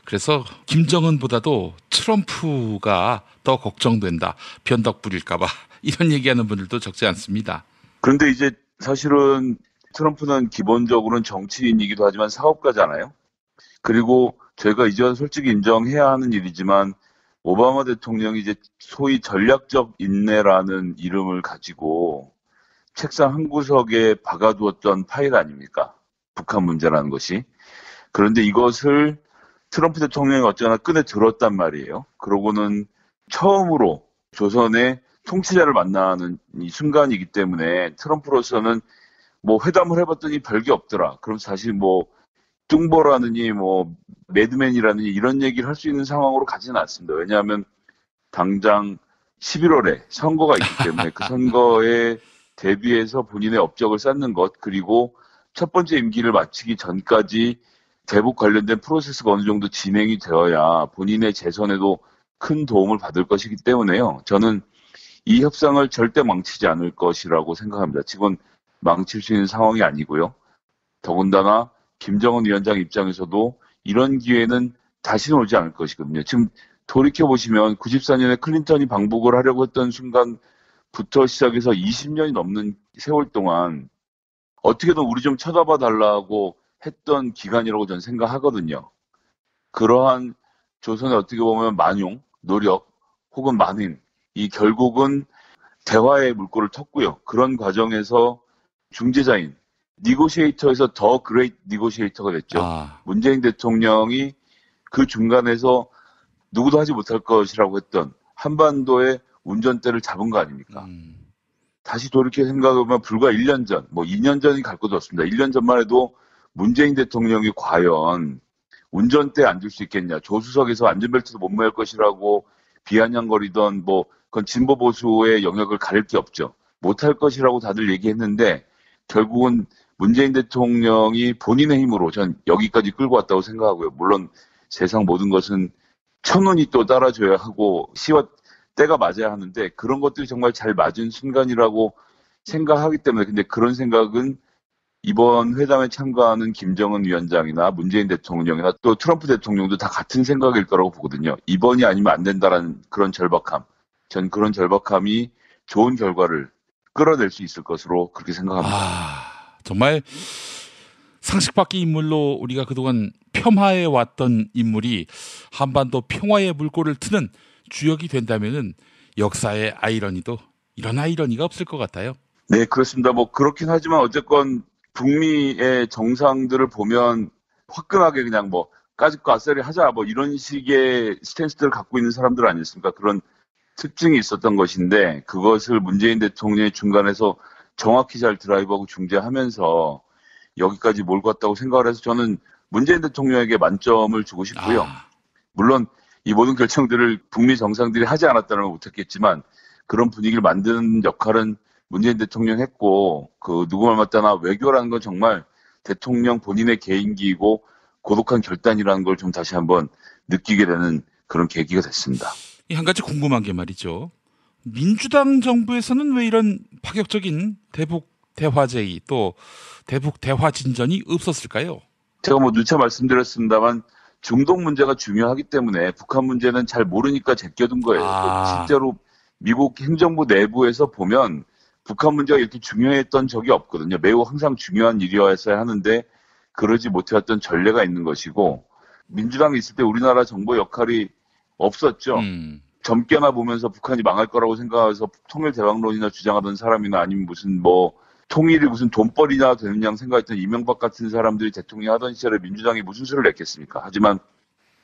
그래서 김정은보다도 트럼프가 더 걱정된다. 변덕 부릴까 봐. 이런 얘기하는 분들도 적지 않습니다. 그런데 이제 사실은 트럼프는 기본적으로는 정치인이기도 하지만 사업가잖아요. 그리고 저희가 이제 솔직히 인정해야 하는 일이지만 오바마 대통령이 이제 소위 전략적 인내라는 이름을 가지고 책상 한 구석에 박아두었던 파일 아닙니까? 북한 문제라는 것이. 그런데 이것을 트럼프 대통령이 어쩌나 끈에 들었단 말이에요. 그러고는 처음으로 조선의 통치자를 만나는 이 순간이기 때문에 트럼프로서는 뭐 회담을 해봤더니 별게 없더라. 그럼 사실 뭐 뚱보라느니 뭐 매드맨이라느니 이런 얘기를 할 수 있는 상황으로 가지는 않습니다. 왜냐하면 당장 11월에 선거가 있기 때문에 그 선거에 대비해서 본인의 업적을 쌓는 것 그리고 첫 번째 임기를 마치기 전까지 대북 관련된 프로세스가 어느 정도 진행이 되어야 본인의 재선에도 큰 도움을 받을 것이기 때문에요. 저는 이 협상을 절대 망치지 않을 것이라고 생각합니다. 지금 망칠 수 있는 상황이 아니고요. 더군다나 김정은 위원장 입장에서도 이런 기회는 다시는 오지 않을 것이거든요. 지금 돌이켜보시면 94년에 클린턴이 방북을 하려고 했던 순간부터 시작해서 20년이 넘는 세월 동안 어떻게든 우리 좀 쳐다봐 달라고 했던 기간이라고 저는 생각하거든요. 그러한 조선의 어떻게 보면 만용, 노력 혹은 만행 이 결국은 대화의 물꼬를 텄고요. 그런 과정에서 중재자인 니고시에이터에서 더 그레이트 니고시에이터가 됐죠. 문재인 대통령이 그 중간에서 누구도 하지 못할 것이라고 했던 한반도의 운전대를 잡은 거 아닙니까? 다시 돌이켜 생각해보면 불과 1년 전, 뭐 2년 전이 갈 것도 없습니다. 1년 전만 해도 문재인 대통령이 과연 운전대에 앉을 수 있겠냐. 조수석에서 안전벨트도 못 매일 것이라고 비아냥거리던 뭐 그건 진보 보수의 영역을 가릴 게 없죠. 못할 것이라고 다들 얘기했는데 결국은 문재인 대통령이 본인의 힘으로 전 여기까지 끌고 왔다고 생각하고요. 물론 세상 모든 것은 천운이 또 따라줘야 하고 시와 때가 맞아야 하는데 그런 것들이 정말 잘 맞은 순간이라고 생각하기 때문에 근데 그런 생각은 이번 회담에 참가하는 김정은 위원장이나 문재인 대통령이나 또 트럼프 대통령도 다 같은 생각일 거라고 보거든요. 이번이 아니면 안 된다라는 그런 절박함. 전 그런 절박함이 좋은 결과를 끌어낼 수 있을 것으로 그렇게 생각합니다. 정말 상식 밖의 인물로 우리가 그동안 폄하해 왔던 인물이 한반도 평화의 물꼬를 트는 주역이 된다면은 역사의 아이러니도 이런 아이러니가 없을 것 같아요. 네, 그렇습니다. 뭐 그렇긴 하지만 어쨌건 북미의 정상들을 보면 화끈하게 그냥 뭐 까짓거 아싸리 하자 뭐 이런 식의 스탠스들을 갖고 있는 사람들 아니었습니까? 그런 특징이 있었던 것인데 그것을 문재인 대통령이 중간에서 정확히 잘 드라이브하고 중재하면서 여기까지 몰고 왔다고 생각을 해서 저는 문재인 대통령에게 만점을 주고 싶고요. 물론 이 모든 결정들을 북미 정상들이 하지 않았다면 못했겠지만 그런 분위기를 만드는 역할은 문재인 대통령이 했고 누구 말 맞다나 외교라는 건 정말 대통령 본인의 개인기이고 고독한 결단이라는 걸 좀 다시 한번 느끼게 되는 그런 계기가 됐습니다. 한 가지 궁금한 게 말이죠. 민주당 정부에서는 왜 이런 파격적인 대북 대화제의 또 대북 대화 진전이 없었을까요? 제가 누차 말씀드렸습니다만 중동 문제가 중요하기 때문에 북한 문제는 잘 모르니까 제껴둔 거예요. 실제로 미국 행정부 내부에서 보면 북한 문제가 이렇게 중요했던 적이 없거든요. 매우 항상 중요한 일이었어야 하는데 그러지 못해왔던 전례가 있는 것이고 민주당이 있을 때 우리나라 정부 역할이 없었죠. 젊게나 보면서 북한이 망할 거라고 생각해서 통일 대왕론이나 주장하던 사람이나 아니면 무슨 통일이 무슨 돈벌이냐 되느냐 생각했던 이명박 같은 사람들이 대통령 하던 시절에 민주당이 무슨 수를 냈겠습니까? 하지만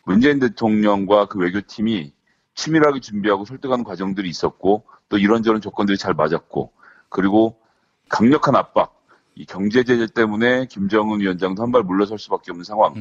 문재인 대통령과 그 외교팀이 치밀하게 준비하고 설득하는 과정들이 있었고 또 이런저런 조건들이 잘 맞았고 그리고 강력한 압박, 이 경제 제재 때문에 김정은 위원장도 한 발 물러설 수밖에 없는 상황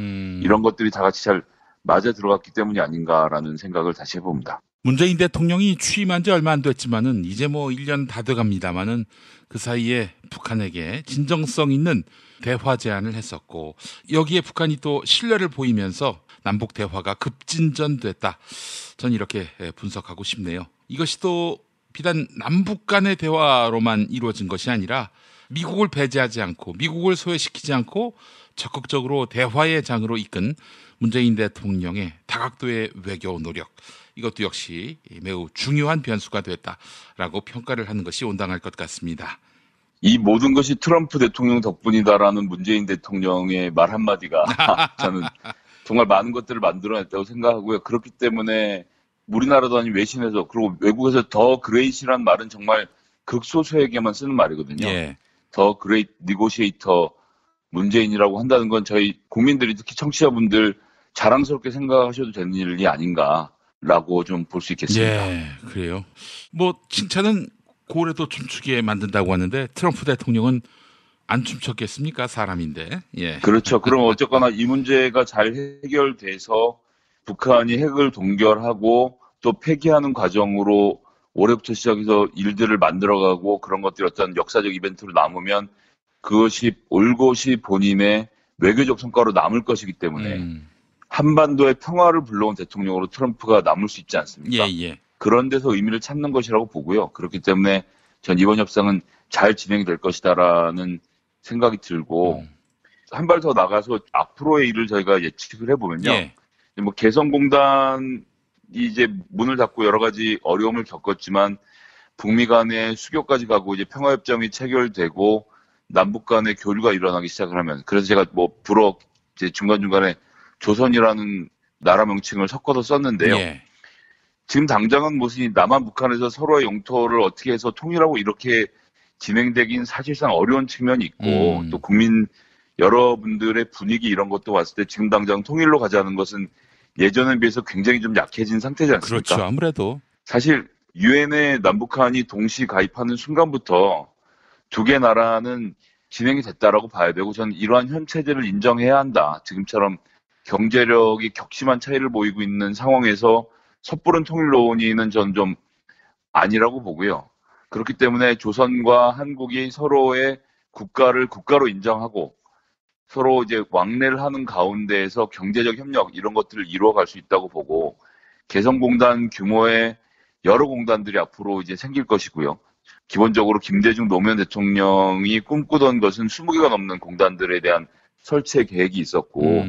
이런 것들이 다 같이 잘 맞아 들어갔기 때문이 아닌가라는 생각을 다시 해봅니다. 문재인 대통령이 취임한 지 얼마 안 됐지만은 이제 1년 다 돼갑니다만은 그 사이에 북한에게 진정성 있는 대화 제안을 했었고 여기에 북한이 또 신뢰를 보이면서 남북 대화가 급진전됐다. 전 이렇게 분석하고 싶네요. 이것이 또 비단 남북 간의 대화로만 이루어진 것이 아니라 미국을 배제하지 않고 미국을 소외시키지 않고 적극적으로 대화의 장으로 이끈 문재인 대통령의 다각도의 외교 노력 이것도 역시 매우 중요한 변수가 됐다라고 평가를 하는 것이 온당할 것 같습니다. 이 모든 것이 트럼프 대통령 덕분이다라는 문재인 대통령의 말 한마디가 저는 정말 많은 것들을 만들어냈다고 생각하고요. 그렇기 때문에 우리나라도 아닌 외신에서 그리고 외국에서 더 그레이시라는 말은 정말 극소수에게만 쓰는 말이거든요. 예. 더 그레이트 니고시에이터 문재인이라고 한다는 건 저희 국민들이 특히 청취자분들 자랑스럽게 생각하셔도 되는 일이 아닌가라고 좀 볼 수 있겠습니다. 예, 그래요. 칭찬은 고래도 춤추게 만든다고 하는데 트럼프 대통령은 안 춤췄겠습니까? 사람인데. 예. 그렇죠. 그럼 어쨌거나 이 문제가 잘 해결돼서 북한이 핵을 동결하고 또 폐기하는 과정으로 올해부터 시작해서 일들을 만들어가고 그런 것들이 어떤 역사적 이벤트로 남으면 그것이 올곧이 본인의 외교적 성과로 남을 것이기 때문에 한반도의 평화를 불러온 대통령으로 트럼프가 남을 수 있지 않습니까? 예. 그런 데서 의미를 찾는 것이라고 보고요. 그렇기 때문에 전 이번 협상은 잘 진행될 것이다라는 생각이 들고 한 발 더 나가서 앞으로의 일을 저희가 예측을 해보면요. 예. 개성공단이 이제 문을 닫고 여러 가지 어려움을 겪었지만 북미 간의 수교까지 가고 이제 평화협정이 체결되고 남북 간의 교류가 일어나기 시작을 하면 그래서 제가 불어 이제 중간중간에 조선이라는 나라 명칭을 섞어서 썼는데요. 예. 지금 당장은 무슨 남한 북한에서 서로의 영토를 어떻게 해서 통일하고 이렇게 진행되긴 사실상 어려운 측면이 있고 또 국민 여러분들의 분위기 이런 것도 봤을 때 지금 당장 통일로 가자는 것은 예전에 비해서 굉장히 좀 약해진 상태지 않습니까? 그렇죠. 아무래도. 사실 유엔에 남북한이 동시 가입하는 순간부터 두 개 나라는 진행이 됐다라고 봐야 되고 저는 이러한 현 체제를 인정해야 한다. 지금처럼 경제력이 격심한 차이를 보이고 있는 상황에서 섣부른 통일 논의는 전 좀 아니라고 보고요. 그렇기 때문에 조선과 한국이 서로의 국가를 국가로 인정하고 서로 이제 왕래를 하는 가운데에서 경제적 협력 이런 것들을 이루어갈 수 있다고 보고 개성공단 규모의 여러 공단들이 앞으로 이제 생길 것이고요. 기본적으로 김대중 노무현 대통령이 꿈꾸던 것은 20개가 넘는 공단들에 대한 설치 계획이 있었고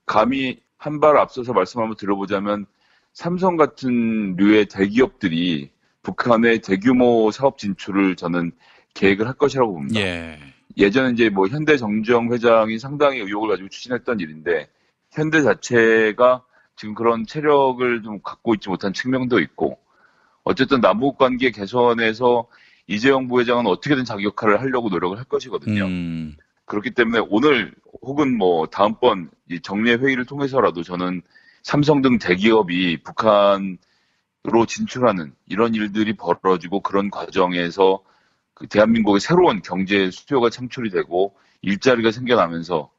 감히 한 발 앞서서 말씀 한번 들어보자면 삼성 같은 류의 대기업들이 북한의 대규모 사업 진출을 저는 계획을 할 것이라고 봅니다. 예전에 이제 현대정정 회장이 상당히 의욕을 가지고 추진했던 일인데 현대 자체가 지금 그런 체력을 좀 갖고 있지 못한 측면도 있고 어쨌든 남북 관계 개선에서 이재용 부회장은 어떻게든 자기 역할을 하려고 노력을 할 것이거든요. 그렇기 때문에 오늘 혹은 다음번 이 정례 회의를 통해서라도 저는 삼성 등 대기업이 북한으로 진출하는 이런 일들이 벌어지고 그런 과정에서 그 대한민국의 새로운 경제 수요가 창출이 되고 일자리가 생겨나면서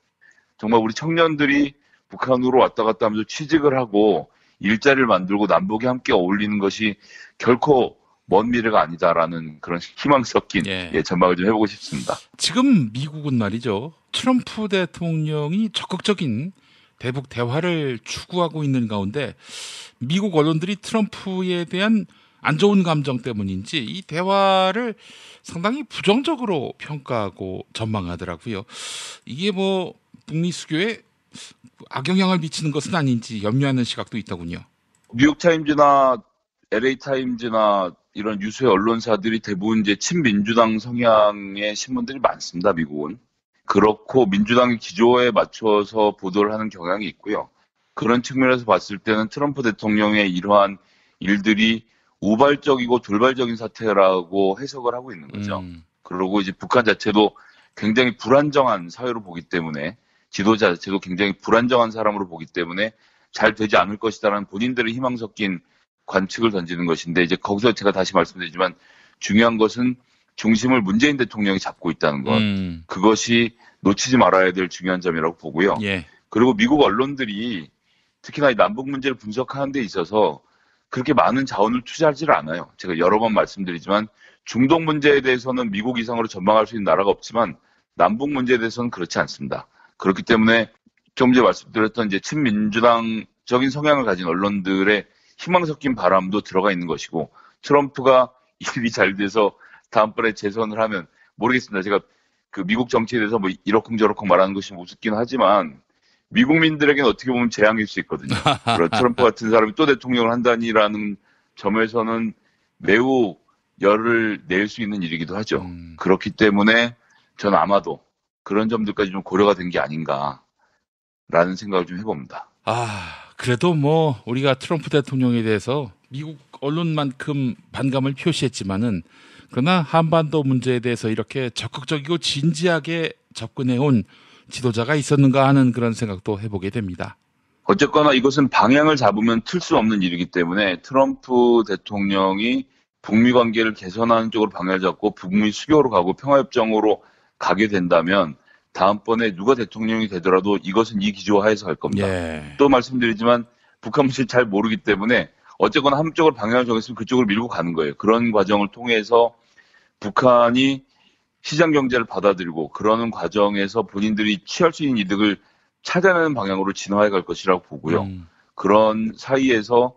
정말 우리 청년들이 북한으로 왔다 갔다 하면서 취직을 하고 일자리를 만들고 남북이 함께 어울리는 것이 결코 먼 미래가 아니다라는 그런 희망 섞인 전망을 좀 해보고 싶습니다. 지금 미국은 말이죠. 트럼프 대통령이 적극적인 대북 대화를 추구하고 있는 가운데 미국 언론들이 트럼프에 대한 안 좋은 감정 때문인지 이 대화를 상당히 부정적으로 평가하고 전망하더라고요. 이게 뭐 북미 수교에 악영향을 미치는 것은 아닌지 염려하는 시각도 있더군요. 뉴욕타임즈나 LA타임즈나 이런 유수의 언론사들이 대부분 이제 친민주당 성향의 신문들이 많습니다, 미국은. 그렇고 민주당의 기조에 맞춰서 보도를 하는 경향이 있고요. 그런 측면에서 봤을 때는 트럼프 대통령의 이러한 일들이 우발적이고 돌발적인 사태라고 해석을 하고 있는 거죠. 그리고 이제 북한 자체도 굉장히 불안정한 사회로 보기 때문에 지도자 자체도 굉장히 불안정한 사람으로 보기 때문에 잘 되지 않을 것이다라는 본인들의 희망 섞인 관측을 던지는 것인데 이제 거기서 제가 다시 말씀드리지만 중요한 것은 중심을 문재인 대통령이 잡고 있다는 것. 그것이 놓치지 말아야 될 중요한 점이라고 보고요. 그리고 미국 언론들이 특히나 이 남북 문제를 분석하는 데 있어서 그렇게 많은 자원을 투자하지를 않아요. 제가 여러 번 말씀드리지만 중동 문제에 대해서는 미국 이상으로 전망할 수 있는 나라가 없지만 남북 문제에 대해서는 그렇지 않습니다. 그렇기 때문에 좀 전에 말씀드렸던 이제 친민주당적인 성향을 가진 언론들의 희망 섞인 바람도 들어가 있는 것이고 트럼프가 일이 잘 돼서 다음번에 재선을 하면 모르겠습니다. 제가 그 미국 정치에 대해서 뭐 이러쿵저러쿵 말하는 것이 우습긴 하지만 미국민들에게는 어떻게 보면 재앙일 수 있거든요. 트럼프 같은 사람이 또 대통령을 한다니라는 점에서는 매우 열을 낼 수 있는 일이기도 하죠. 그렇기 때문에 저는 아마도 그런 점들까지 좀 고려가 된 게 아닌가라는 생각을 좀 해봅니다. 그래도 뭐 우리가 트럼프 대통령에 대해서 미국 언론만큼 반감을 표시했지만은 그러나 한반도 문제에 대해서 이렇게 적극적이고 진지하게 접근해온 지도자가 있었는가 하는 그런 생각도 해보게 됩니다. 어쨌거나 이것은 방향을 잡으면 틀 수 없는 일이기 때문에 트럼프 대통령이 북미 관계를 개선하는 쪽으로 방향을 잡고 북미 수교로 가고 평화협정으로 가게 된다면 다음번에 누가 대통령이 되더라도 이것은 이 기조하에서 할 겁니다. 또 말씀드리지만 북한 문제를 잘 모르기 때문에 어쨌거나 한쪽으로 방향을 정했으면 그쪽으로 밀고 가는 거예요. 그런 과정을 통해서 북한이 시장 경제를 받아들이고 그러는 과정에서 본인들이 취할 수 있는 이득을 찾아내는 방향으로 진화해 갈 것이라고 보고요. 그런 사이에서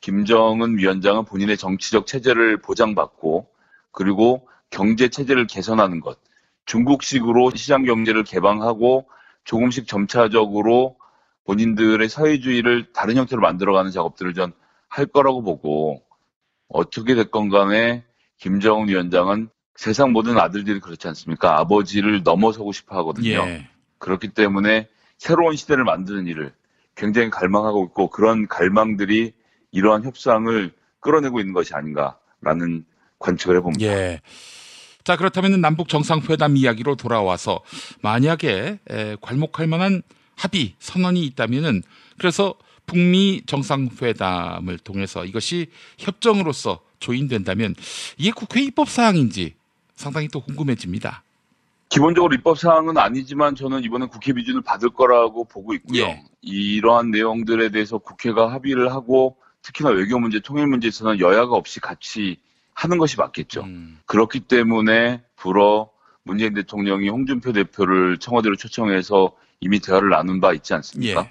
김정은 위원장은 본인의 정치적 체제를 보장받고 그리고 경제 체제를 개선하는 것, 중국식으로 시장 경제를 개방하고 조금씩 점차적으로 본인들의 사회주의를 다른 형태로 만들어가는 작업들을 전 할 거라고 보고 어떻게 됐건 간에 김정은 위원장은 세상 모든 아들들이 그렇지 않습니까? 아버지를 넘어서고 싶어 하거든요. 그렇기 때문에 새로운 시대를 만드는 일을 굉장히 갈망하고 있고 그런 갈망들이 이러한 협상을 끌어내고 있는 것이 아닌가라는 관측을 해봅니다. 자, 그렇다면 남북 정상회담 이야기로 돌아와서 만약에 괄목할 만한 합의, 선언이 있다면은 그래서 북미 정상회담을 통해서 이것이 협정으로서 조인된다면 이게 국회 입법사항인지 상당히 또 궁금해집니다. 기본적으로 입법사항은 아니지만 저는 이번에 국회 비준을 받을 거라고 보고 있고요. 이러한 내용들에 대해서 국회가 합의를 하고 특히나 외교 문제, 통일 문제에서는 여야가 없이 같이 하는 것이 맞겠죠. 그렇기 때문에 불어 문재인 대통령이 홍준표 대표를 청와대로 초청해서 이미 대화를 나눈 바 있지 않습니까?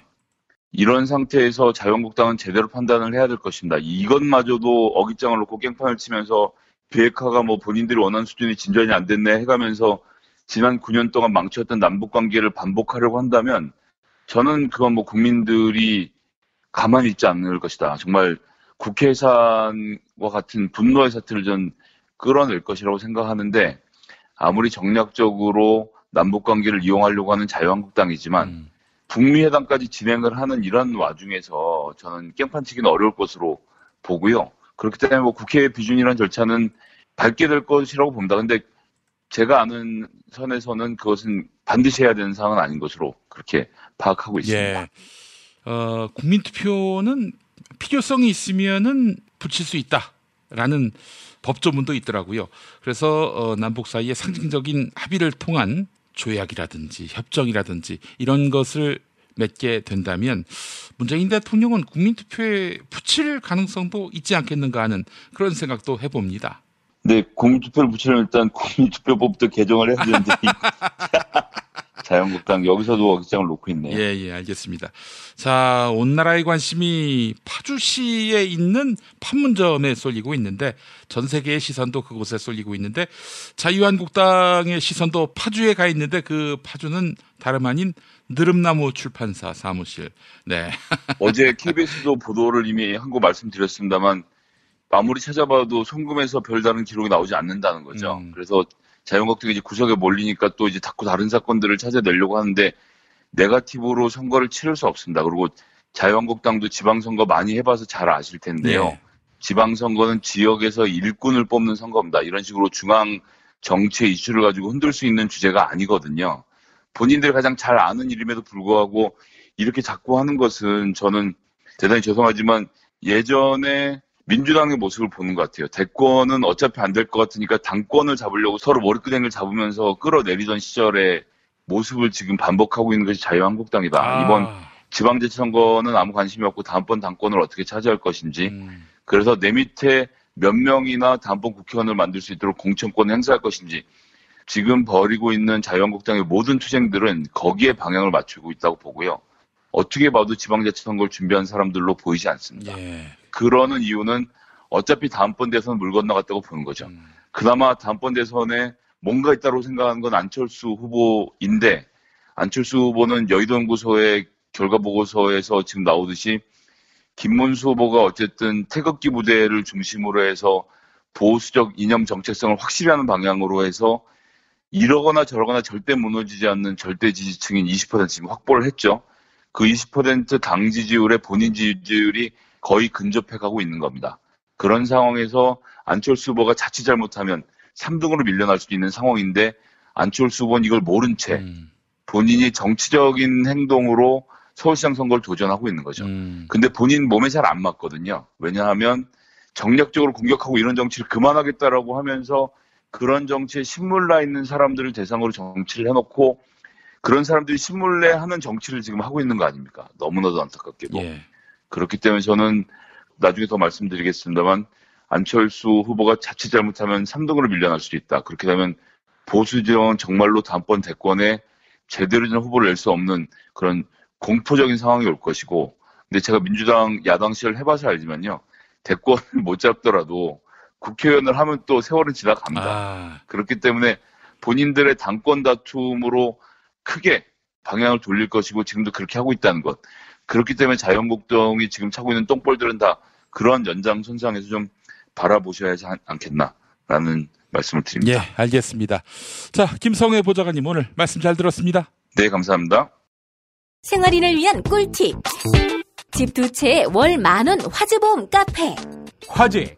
이런 상태에서 자유한국당은 제대로 판단을 해야 될 것입니다. 이것마저도 어깃장을 놓고 깽판을 치면서 비핵화가 뭐 본인들이 원하는 수준이 진전이 안 됐네 해가면서 지난 9년 동안 망쳤던 남북관계를 반복하려고 한다면 저는 그건 뭐 국민들이 가만히 있지 않을 것이다. 정말 국회 예산과 같은 분노의 사태를 전 끌어낼 것이라고 생각하는데 아무리 정략적으로 남북관계를 이용하려고 하는 자유한국당이지만 북미 회담까지 진행을 하는 이런 와중에서 저는 깽판치기는 어려울 것으로 보고요. 그렇기 때문에 뭐 국회 비준이라는 절차는 밟게 될 것이라고 봅니다. 근데 제가 아는 선에서는 그것은 반드시 해야 되는 사항은 아닌 것으로 그렇게 파악하고 있습니다. 국민투표는 필요성이 있으면은 붙일 수 있다라는 법조문도 있더라고요. 그래서 남북 사이의 상징적인 합의를 통한 조약이라든지 협정이라든지 이런 것을 맺게 된다면 문재인 대통령은 국민투표에 붙일 가능성도 있지 않겠는가 하는 그런 생각도 해봅니다. 네, 국민투표를 붙이려면 일단 국민투표법부터 개정을 해야 되는데 자유한국당 여기서도 억장을 놓고 있네요. 예, 알겠습니다. 자, 온 나라의 관심이 파주시에 있는 판문점에 쏠리고 있는데 전 세계의 시선도 그곳에 쏠리고 있는데 자유한국당의 시선도 파주에 가 있는데 그 파주는 다름 아닌 느릅나무 출판사 사무실. 네. 어제 KBS도 보도를 이미 한 거 말씀드렸습니다만 아무리 찾아봐도 송금에서 별다른 기록이 나오지 않는다는 거죠. 그래서 자유한국당이 이제 구석에 몰리니까 또 이제 자꾸 다른 사건들을 찾아내려고 하는데 네거티브로 선거를 치를 수 없습니다. 그리고 자유한국당도 지방선거 많이 해봐서 잘 아실 텐데요. 네. 지방선거는 지역에서 일꾼을 뽑는 선거입니다. 이런 식으로 중앙 정치의 이슈를 가지고 흔들 수 있는 주제가 아니거든요. 본인들이 가장 잘 아는 일임에도 불구하고 이렇게 자꾸 하는 것은 저는 대단히 죄송하지만 예전에 민주당의 모습을 보는 것 같아요. 대권은 어차피 안 될 것 같으니까 당권을 잡으려고 서로 머리끄댕이를 잡으면서 끌어내리던 시절의 모습을 지금 반복하고 있는 것이 자유한국당이다. 이번 지방자치선거는 아무 관심이 없고 다음번 당권을 어떻게 차지할 것인지 그래서 내 밑에 몇 명이나 다음번 국회의원을 만들 수 있도록 공천권을 행사할 것인지 지금 벌이고 있는 자유한국당의 모든 투쟁들은 거기에 방향을 맞추고 있다고 보고요. 어떻게 봐도 지방자치선거를 준비한 사람들로 보이지 않습니다. 예. 그러는 이유는 어차피 다음번 대선 물 건너갔다고 보는 거죠. 그나마 다음번 대선에 뭔가 있다고 생각하는 건 안철수 후보인데 안철수 후보는 여의도연구소의 결과보고서에서 지금 나오듯이 김문수 후보가 어쨌든 태극기 부대를 중심으로 해서 보수적 이념 정체성을 확실히 하는 방향으로 해서 이러거나 저러거나 절대 무너지지 않는 절대 지지층인 20% 지금 확보를 했죠. 그 20% 당 지지율에 본인 지지율이 거의 근접해가고 있는 겁니다. 그런 상황에서 안철수 후보가 자칫 잘못하면 3등으로 밀려날 수도 있는 상황인데 안철수 후보는 이걸 모른 채 본인이 정치적인 행동으로 서울시장 선거를 도전하고 있는 거죠. 근데 본인 몸에 잘 안 맞거든요. 왜냐하면 정략적으로 공격하고 이런 정치를 그만하겠다라고 하면서 그런 정치에 신물나 있는 사람들을 대상으로 정치를 해놓고 그런 사람들이 신물내 하는 정치를 지금 하고 있는 거 아닙니까? 너무나도 안타깝게도. 예. 그렇기 때문에 저는 나중에 더 말씀드리겠습니다만 안철수 후보가 자칫 잘못하면 3등으로 밀려날 수도 있다. 그렇게 되면 보수 지역은 정말로 다음번 대권에 제대로 된 후보를 낼 수 없는 그런 공포적인 상황이 올 것이고 근데 제가 민주당 야당 시절 해봐서 알지만요. 대권을 못 잡더라도 국회의원을 하면 또 세월은 지나갑니다. 그렇기 때문에 본인들의 당권 다툼으로 크게 방향을 돌릴 것이고 지금도 그렇게 하고 있다는 것. 그렇기 때문에 자유한국당이 지금 차고 있는 똥볼들은 다 그러한 연장선상에서 좀 바라보셔야 하지 않겠나라는 말씀을 드립니다. 예, 알겠습니다. 자, 김성회 보좌관님 오늘 말씀 잘 들었습니다. 네, 감사합니다. 생활인을 위한 꿀팁. 집 두 채에 월 10,000원 화재보험 카페. 화재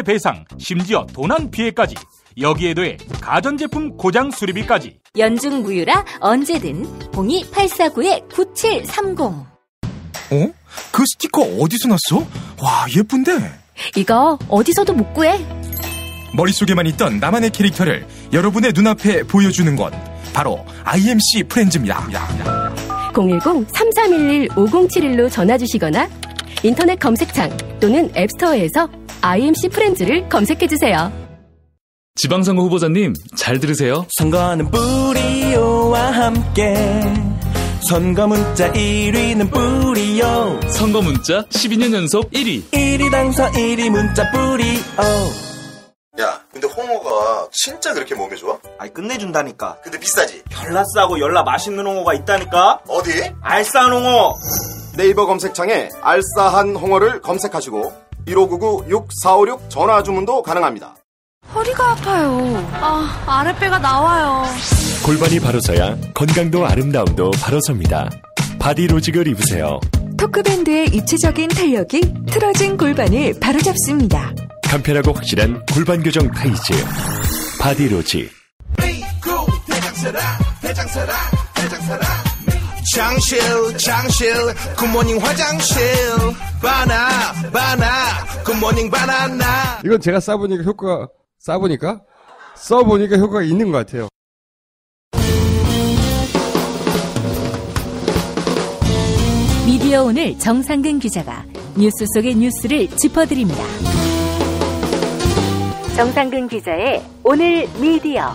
배상, 심지어 도난 피해까지. 여기에 더해 가전제품 고장 수리비까지. 연중 무휴라 언제든 02849-9730. 어? 그 스티커 어디서 났어? 와, 예쁜데? 이거 어디서도 못 구해. 머릿속에만 있던 나만의 캐릭터를 여러분의 눈앞에 보여주는 것. 바로 IMC 프렌즈입니다. 010-3311-5071로 전화주시거나 인터넷 검색창 또는 앱스토어에서 IMC 프렌즈를 검색해주세요. 지방선거 후보자님 잘 들으세요. 선거는 뿌리오와 함께 선거 문자 1위는 뿌리오. 선거 문자 12년 연속 1위. 1위 당선 1위 문자 뿌리오. 야, 근데 홍어가 진짜 그렇게 몸에 좋아? 아니 끝내준다니까. 근데 비싸지? 열나 싸고 열나 맛있는 홍어가 있다니까. 어디? 알싸한 홍어. 네이버 검색창에 알싸한 홍어를 검색하시고 1599-6456 전화 주문도 가능합니다. 허리가 아파요. 아랫배가 나와요. 골반이 바로 서야 건강도 아름다움도 바로 섭니다. 바디로직을 입으세요. 토크밴드의 입체적인 탄력이 틀어진 골반을 바로잡습니다. 간편하고 확실한 골반 교정 타이즈 바디로직. 장실 굿모닝 화장실 바나 굿모닝 바나나. 이건 제가 써보니까 효과가 있는 것 같아요. 미디어 오늘 정상근 기자가 뉴스 속의 뉴스를 짚어드립니다. 정상근 기자의 오늘 미디어.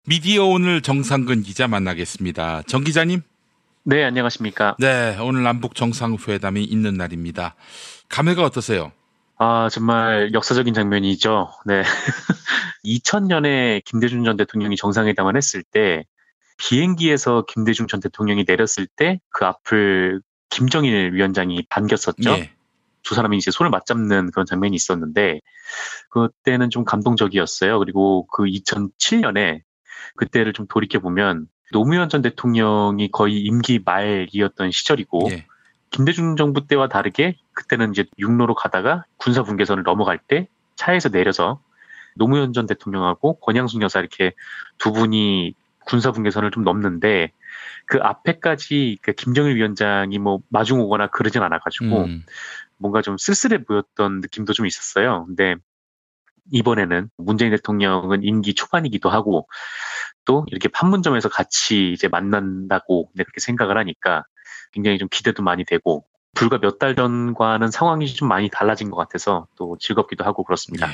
미디어 오늘 정상근 기자 만나겠습니다. 정 기자님. 네, 안녕하십니까. 네, 오늘 남북 정상회담이 있는 날입니다. 감회가 어떠세요? 아, 정말 역사적인 장면이죠. 네. 2000년에 김대중 전 대통령이 정상회담을 했을 때 비행기에서 김대중 전 대통령이 내렸을 때 그 앞을 김정일 위원장이 반겼었죠. 예. 두 사람이 이제 손을 맞잡는 그런 장면이 있었는데 그때는 좀 감동적이었어요. 그리고 그 2007년에 그때를 좀 돌이켜보면 노무현 전 대통령이 거의 임기 말이었던 시절이고 예. 김대중 정부 때와 다르게 그때는 이제 육로로 가다가 군사분계선을 넘어갈 때 차에서 내려서 노무현 전 대통령하고 권양숙 여사 이렇게 두 분이 군사분계선을 좀 넘는데 그 앞에까지 그 김정일 위원장이 뭐 마중 오거나 그러진 않아가지고 뭔가 좀 쓸쓸해 보였던 느낌도 좀 있었어요. 근데 이번에는 문재인 대통령은 임기 초반이기도 하고 또 이렇게 판문점에서 같이 이제 만난다고 그렇게 생각을 하니까 굉장히 좀 기대도 많이 되고 불과 몇 달 전과는 상황이 좀 많이 달라진 것 같아서 또 즐겁기도 하고 그렇습니다. 네.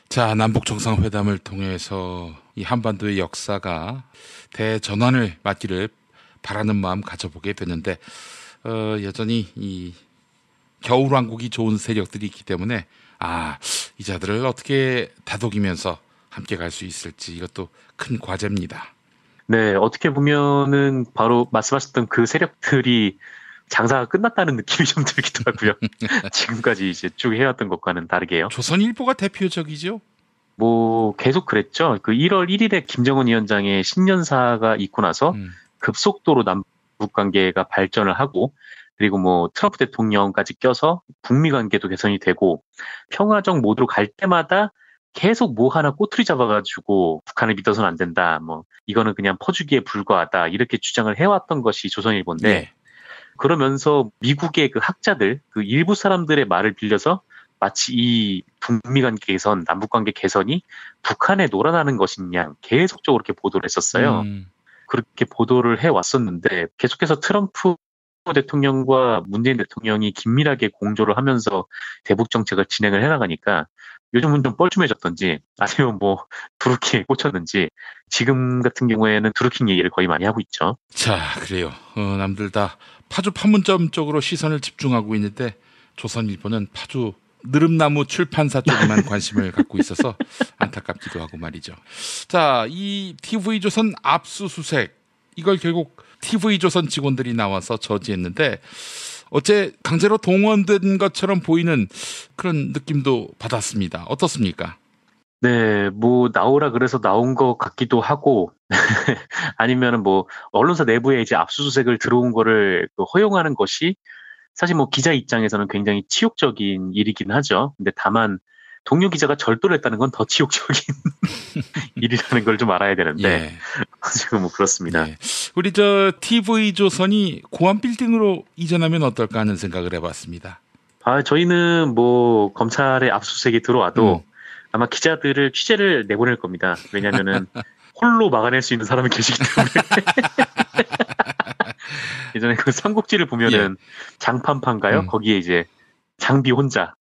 자, 남북 정상회담을 통해서 이 한반도의 역사가 대전환을 맞기를 바라는 마음 가져보게 되는데 여전히 이 겨울왕국이 좋은 세력들이 있기 때문에 이 자들을 어떻게 다독이면서 함께 갈 수 있을지 이것도 큰 과제입니다. 네, 어떻게 보면은 바로 말씀하셨던 그 세력들이 장사가 끝났다는 느낌이 좀 들기도 하고요. 지금까지 이제 쭉 해왔던 것과는 다르게요. 조선일보가 대표적이죠? 뭐 계속 그랬죠. 그 1월 1일에 김정은 위원장의 신년사가 있고 나서 급속도로 남북 관계가 발전을 하고 그리고 뭐 트럼프 대통령까지 껴서 북미 관계도 개선이 되고 평화적 모드로 갈 때마다 계속 뭐 하나 꼬투리 잡아가지고 북한을 믿어서는 안 된다. 뭐 이거는 그냥 퍼주기에 불과하다. 이렇게 주장을 해왔던 것이 조선일보인데 네. 그러면서 미국의 그 학자들, 그 일부 사람들의 말을 빌려서 마치 이 북미 관계 개선, 남북 관계 개선이 북한에 놀아나는 것이냐 계속적으로 이렇게 보도를 했었어요. 그렇게 보도를 해왔었는데 계속해서 트럼프 대통령과 문재인 대통령이 긴밀하게 공조를 하면서 대북 정책을 진행을 해나가니까 요즘은 좀 뻘쭘해졌던지 아니면 뭐 드루킹에 꽂혔는지 지금 같은 경우에는 드루킹 얘기를 거의 많이 하고 있죠. 자, 그래요. 남들 다 파주 판문점 쪽으로 시선을 집중하고 있는데 조선일보는 파주 느릅나무 출판사 쪽에만 관심을 갖고 있어서 안타깝기도 하고 말이죠. 자, 이 TV조선 압수수색 이걸 결국 TV조선 직원들이 나와서 저지했는데 어째 강제로 동원된 것처럼 보이는 그런 느낌도 받았습니다. 어떻습니까? 네, 뭐 나오라 그래서 나온 것 같기도 하고 아니면은 뭐 언론사 내부에 이제 압수수색을 들어온 거를 허용하는 것이 사실 뭐 기자 입장에서는 굉장히 치욕적인 일이긴 하죠. 근데 다만 동료 기자가 절도를 했다는 건 더 치욕적인 일이라는 걸 좀 알아야 되는데 예. 지금 뭐 그렇습니다. 예. 우리 저 TV조선이 고안 빌딩으로 이전하면 어떨까 하는 생각을 해봤습니다. 저희는 뭐 검찰의 압수수색이 들어와도 아마 기자들을 취재를 내보낼 겁니다. 왜냐면은 홀로 막아낼 수 있는 사람이 계시기 때문에. 예전에 그 삼국지를 보면은 장판파인가요? 거기에 이제 장비 혼자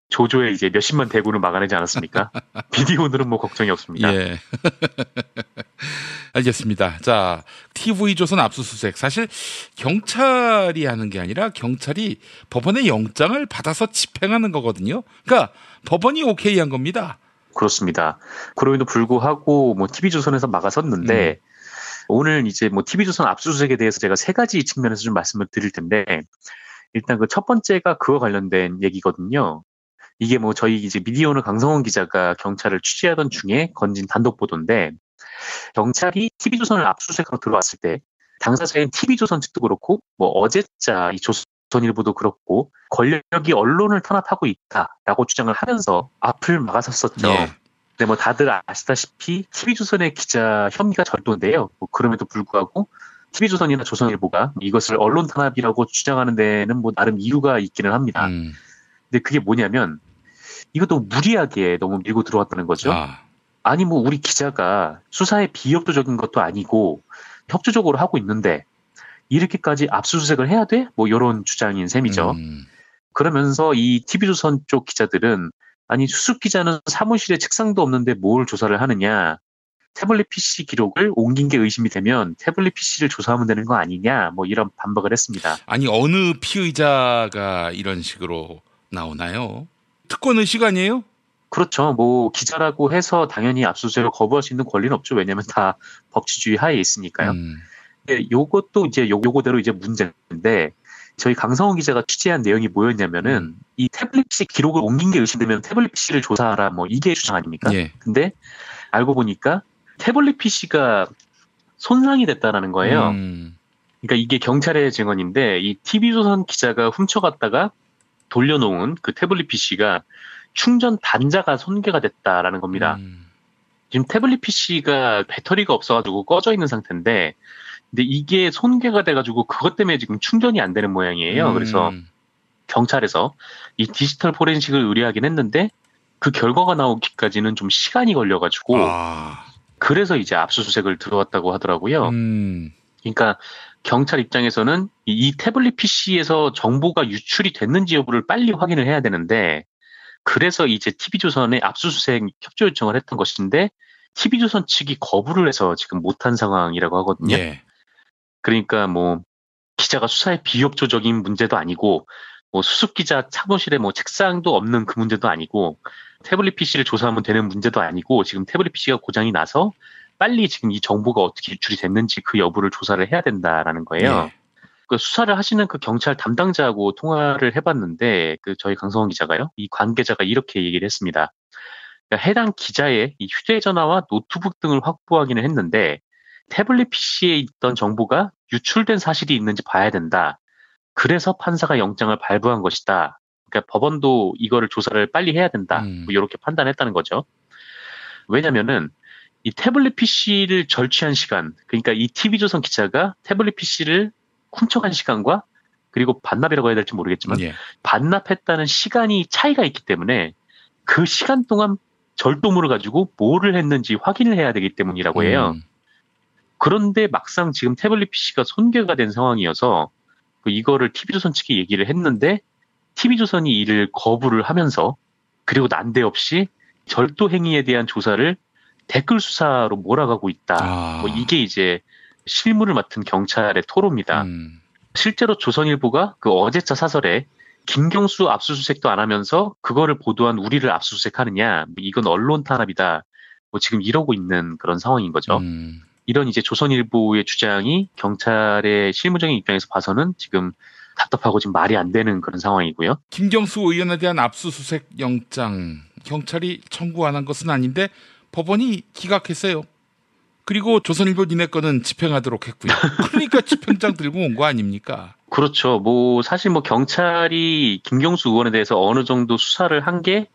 조조의 이제 몇십만 대군을 막아내지 않았습니까? 비디오들은 뭐 걱정이 없습니다. 예. 알겠습니다. 자, TV조선 압수수색. 사실 경찰이 하는 게 아니라 경찰이 법원의 영장을 받아서 집행하는 거거든요. 그러니까 법원이 오케이 한 겁니다. 그렇습니다. 그럼에도 불구하고 뭐 TV조선에서 막아섰는데 오늘 이제 뭐 TV조선 압수수색에 대해서 제가 세 가지 측면에서 좀 말씀을 드릴 텐데 일단 그 첫 번째가 그와 관련된 얘기거든요. 이게 뭐 저희 이제 미디어오늘 강성원 기자가 경찰을 취재하던 중에 건진 단독 보도인데 경찰이 TV조선을 압수수색하러 들어왔을 때 당사자인 TV조선 측도 그렇고 뭐 어제자 이 조선일보도 그렇고 권력이 언론을 탄압하고 있다라고 주장을 하면서 앞을 막아섰었죠. 근데 뭐 다들 아시다시피 TV조선의 기자 혐의가 절도인데요. 뭐 그럼에도 불구하고 TV조선이나 조선일보가 이것을 언론 탄압이라고 주장하는 데는 뭐 나름 이유가 있기는 합니다. 근데 그게 뭐냐면 이것도 무리하게 너무 밀고 들어왔다는 거죠. 아니 뭐 우리 기자가 수사에 비협조적인 것도 아니고 협조적으로 하고 있는데 이렇게까지 압수수색을 해야 돼? 뭐 이런 주장인 셈이죠. 그러면서 이 TV조선 쪽 기자들은 아니 수습 기자는 사무실에 책상도 없는데 뭘 조사를 하느냐. 태블릿 PC 기록을 옮긴 게 의심이 되면 태블릿 PC를 조사하면 되는 거 아니냐. 뭐 이런 반박을 했습니다. 아니 어느 피의자가 이런 식으로 나오나요? 특권 의식 아니에요? 그렇죠. 뭐 기자라고 해서 당연히 압수수색을 거부할 수 있는 권리는 없죠. 왜냐하면 다 법치주의 하에 있으니까요. 요것도 이제 요거대로 이제 문제인데 저희 강성원 기자가 취재한 내용이 뭐였냐면은 이 태블릿 PC 기록을 옮긴 게 의심되면 태블릿 PC를 조사하라 뭐 이게 주장 아닙니까? 예. 근데 알고 보니까 태블릿 PC가 손상이 됐다라는 거예요. 그러니까 이게 경찰의 증언인데 이 TV조선 기자가 훔쳐갔다가 돌려놓은 그 태블릿 PC가 충전 단자가 손괴가 됐다라는 겁니다. 지금 태블릿 PC가 배터리가 없어가지고 꺼져 있는 상태인데 근데 이게 손괴가 돼가지고 그것 때문에 지금 충전이 안 되는 모양이에요. 그래서 경찰에서 이 디지털 포렌식을 의뢰하긴 했는데 그 결과가 나오기까지는 좀 시간이 걸려가지고 그래서 이제 압수수색을 들어왔다고 하더라고요. 그러니까 경찰 입장에서는 이 태블릿 PC에서 정보가 유출이 됐는지 여부를 빨리 확인을 해야 되는데 그래서 이제 TV조선에 압수수색 협조 요청을 했던 것인데 TV조선 측이 거부를 해서 지금 못한 상황이라고 하거든요. 예. 그러니까 뭐 기자가 수사에 비협조적인 문제도 아니고 뭐 수습 기자 사무실에 뭐 책상도 없는 그 문제도 아니고 태블릿 PC를 조사하면 되는 문제도 아니고 지금 태블릿 PC가 고장이 나서 빨리 지금 이 정보가 어떻게 유출이 됐는지 그 여부를 조사를 해야 된다라는 거예요. 예. 그 수사를 하시는 그 경찰 담당자하고 통화를 해봤는데 그 저희 강성원 기자가요, 이 관계자가 이렇게 얘기를 했습니다. 그러니까 해당 기자의 이 휴대전화와 노트북 등을 확보하기는 했는데 태블릿 PC에 있던 정보가 유출된 사실이 있는지 봐야 된다. 그래서 판사가 영장을 발부한 것이다. 그러니까 법원도 이거를 조사를 빨리 해야 된다. 뭐 이렇게 판단했다는 거죠. 왜냐면은 이 태블릿 PC를 절취한 시간, 그러니까 이 TV조선 기자가 태블릿 PC를 훔쳐간 시간과 그리고 반납이라고 해야 될지 모르겠지만 반납했다는 시간이 차이가 있기 때문에 그 시간 동안 절도물을 가지고 뭐를 했는지 확인을 해야 되기 때문이라고 해요. 그런데 막상 지금 태블릿 PC가 손괴가 된 상황이어서 이거를 TV조선 측이 얘기를 했는데 TV조선이 이를 거부를 하면서 그리고 난데없이 절도 행위에 대한 조사를 댓글 수사로 몰아가고 있다. 뭐 이게 이제 실무를 맡은 경찰의 토로입니다. 실제로 조선일보가 그 어제자 사설에 김경수 압수수색도 안 하면서 그거를 보도한 우리를 압수수색하느냐, 이건 언론 탄압이다. 뭐 지금 이러고 있는 그런 상황인 거죠. 이런 이제 조선일보의 주장이 경찰의 실무적인 입장에서 봐서는 지금 답답하고 지금 말이 안 되는 그런 상황이고요. 김경수 의원에 대한 압수수색 영장 경찰이 청구 안 한 것은 아닌데 법원이 기각했어요. 그리고 조선일보 니네 거는 집행하도록 했고요. 그러니까 집행장 들고 온 거 아닙니까? 그렇죠. 뭐 사실 뭐 경찰이 김경수 의원에 대해서 어느 정도 수사를 한 게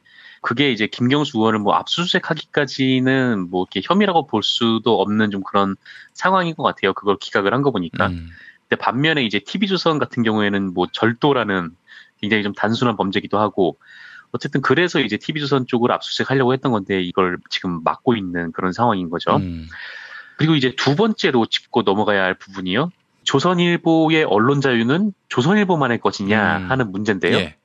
그게 이제 김경수 의원을 뭐 압수수색하기까지는 뭐 이렇게 혐의라고 볼 수도 없는 좀 그런 상황인 것 같아요. 그걸 기각을 한 거 보니까. 근데 반면에 이제 TV조선 같은 경우에는 뭐 절도라는 굉장히 좀 단순한 범죄기도 하고 어쨌든 그래서 이제 TV조선 쪽으로 압수수색하려고 했던 건데 이걸 지금 막고 있는 그런 상황인 거죠. 그리고 이제 두 번째로 짚고 넘어가야 할 부분이요. 조선일보의 언론 자유는 조선일보만의 것이냐 하는 문제인데요. 예.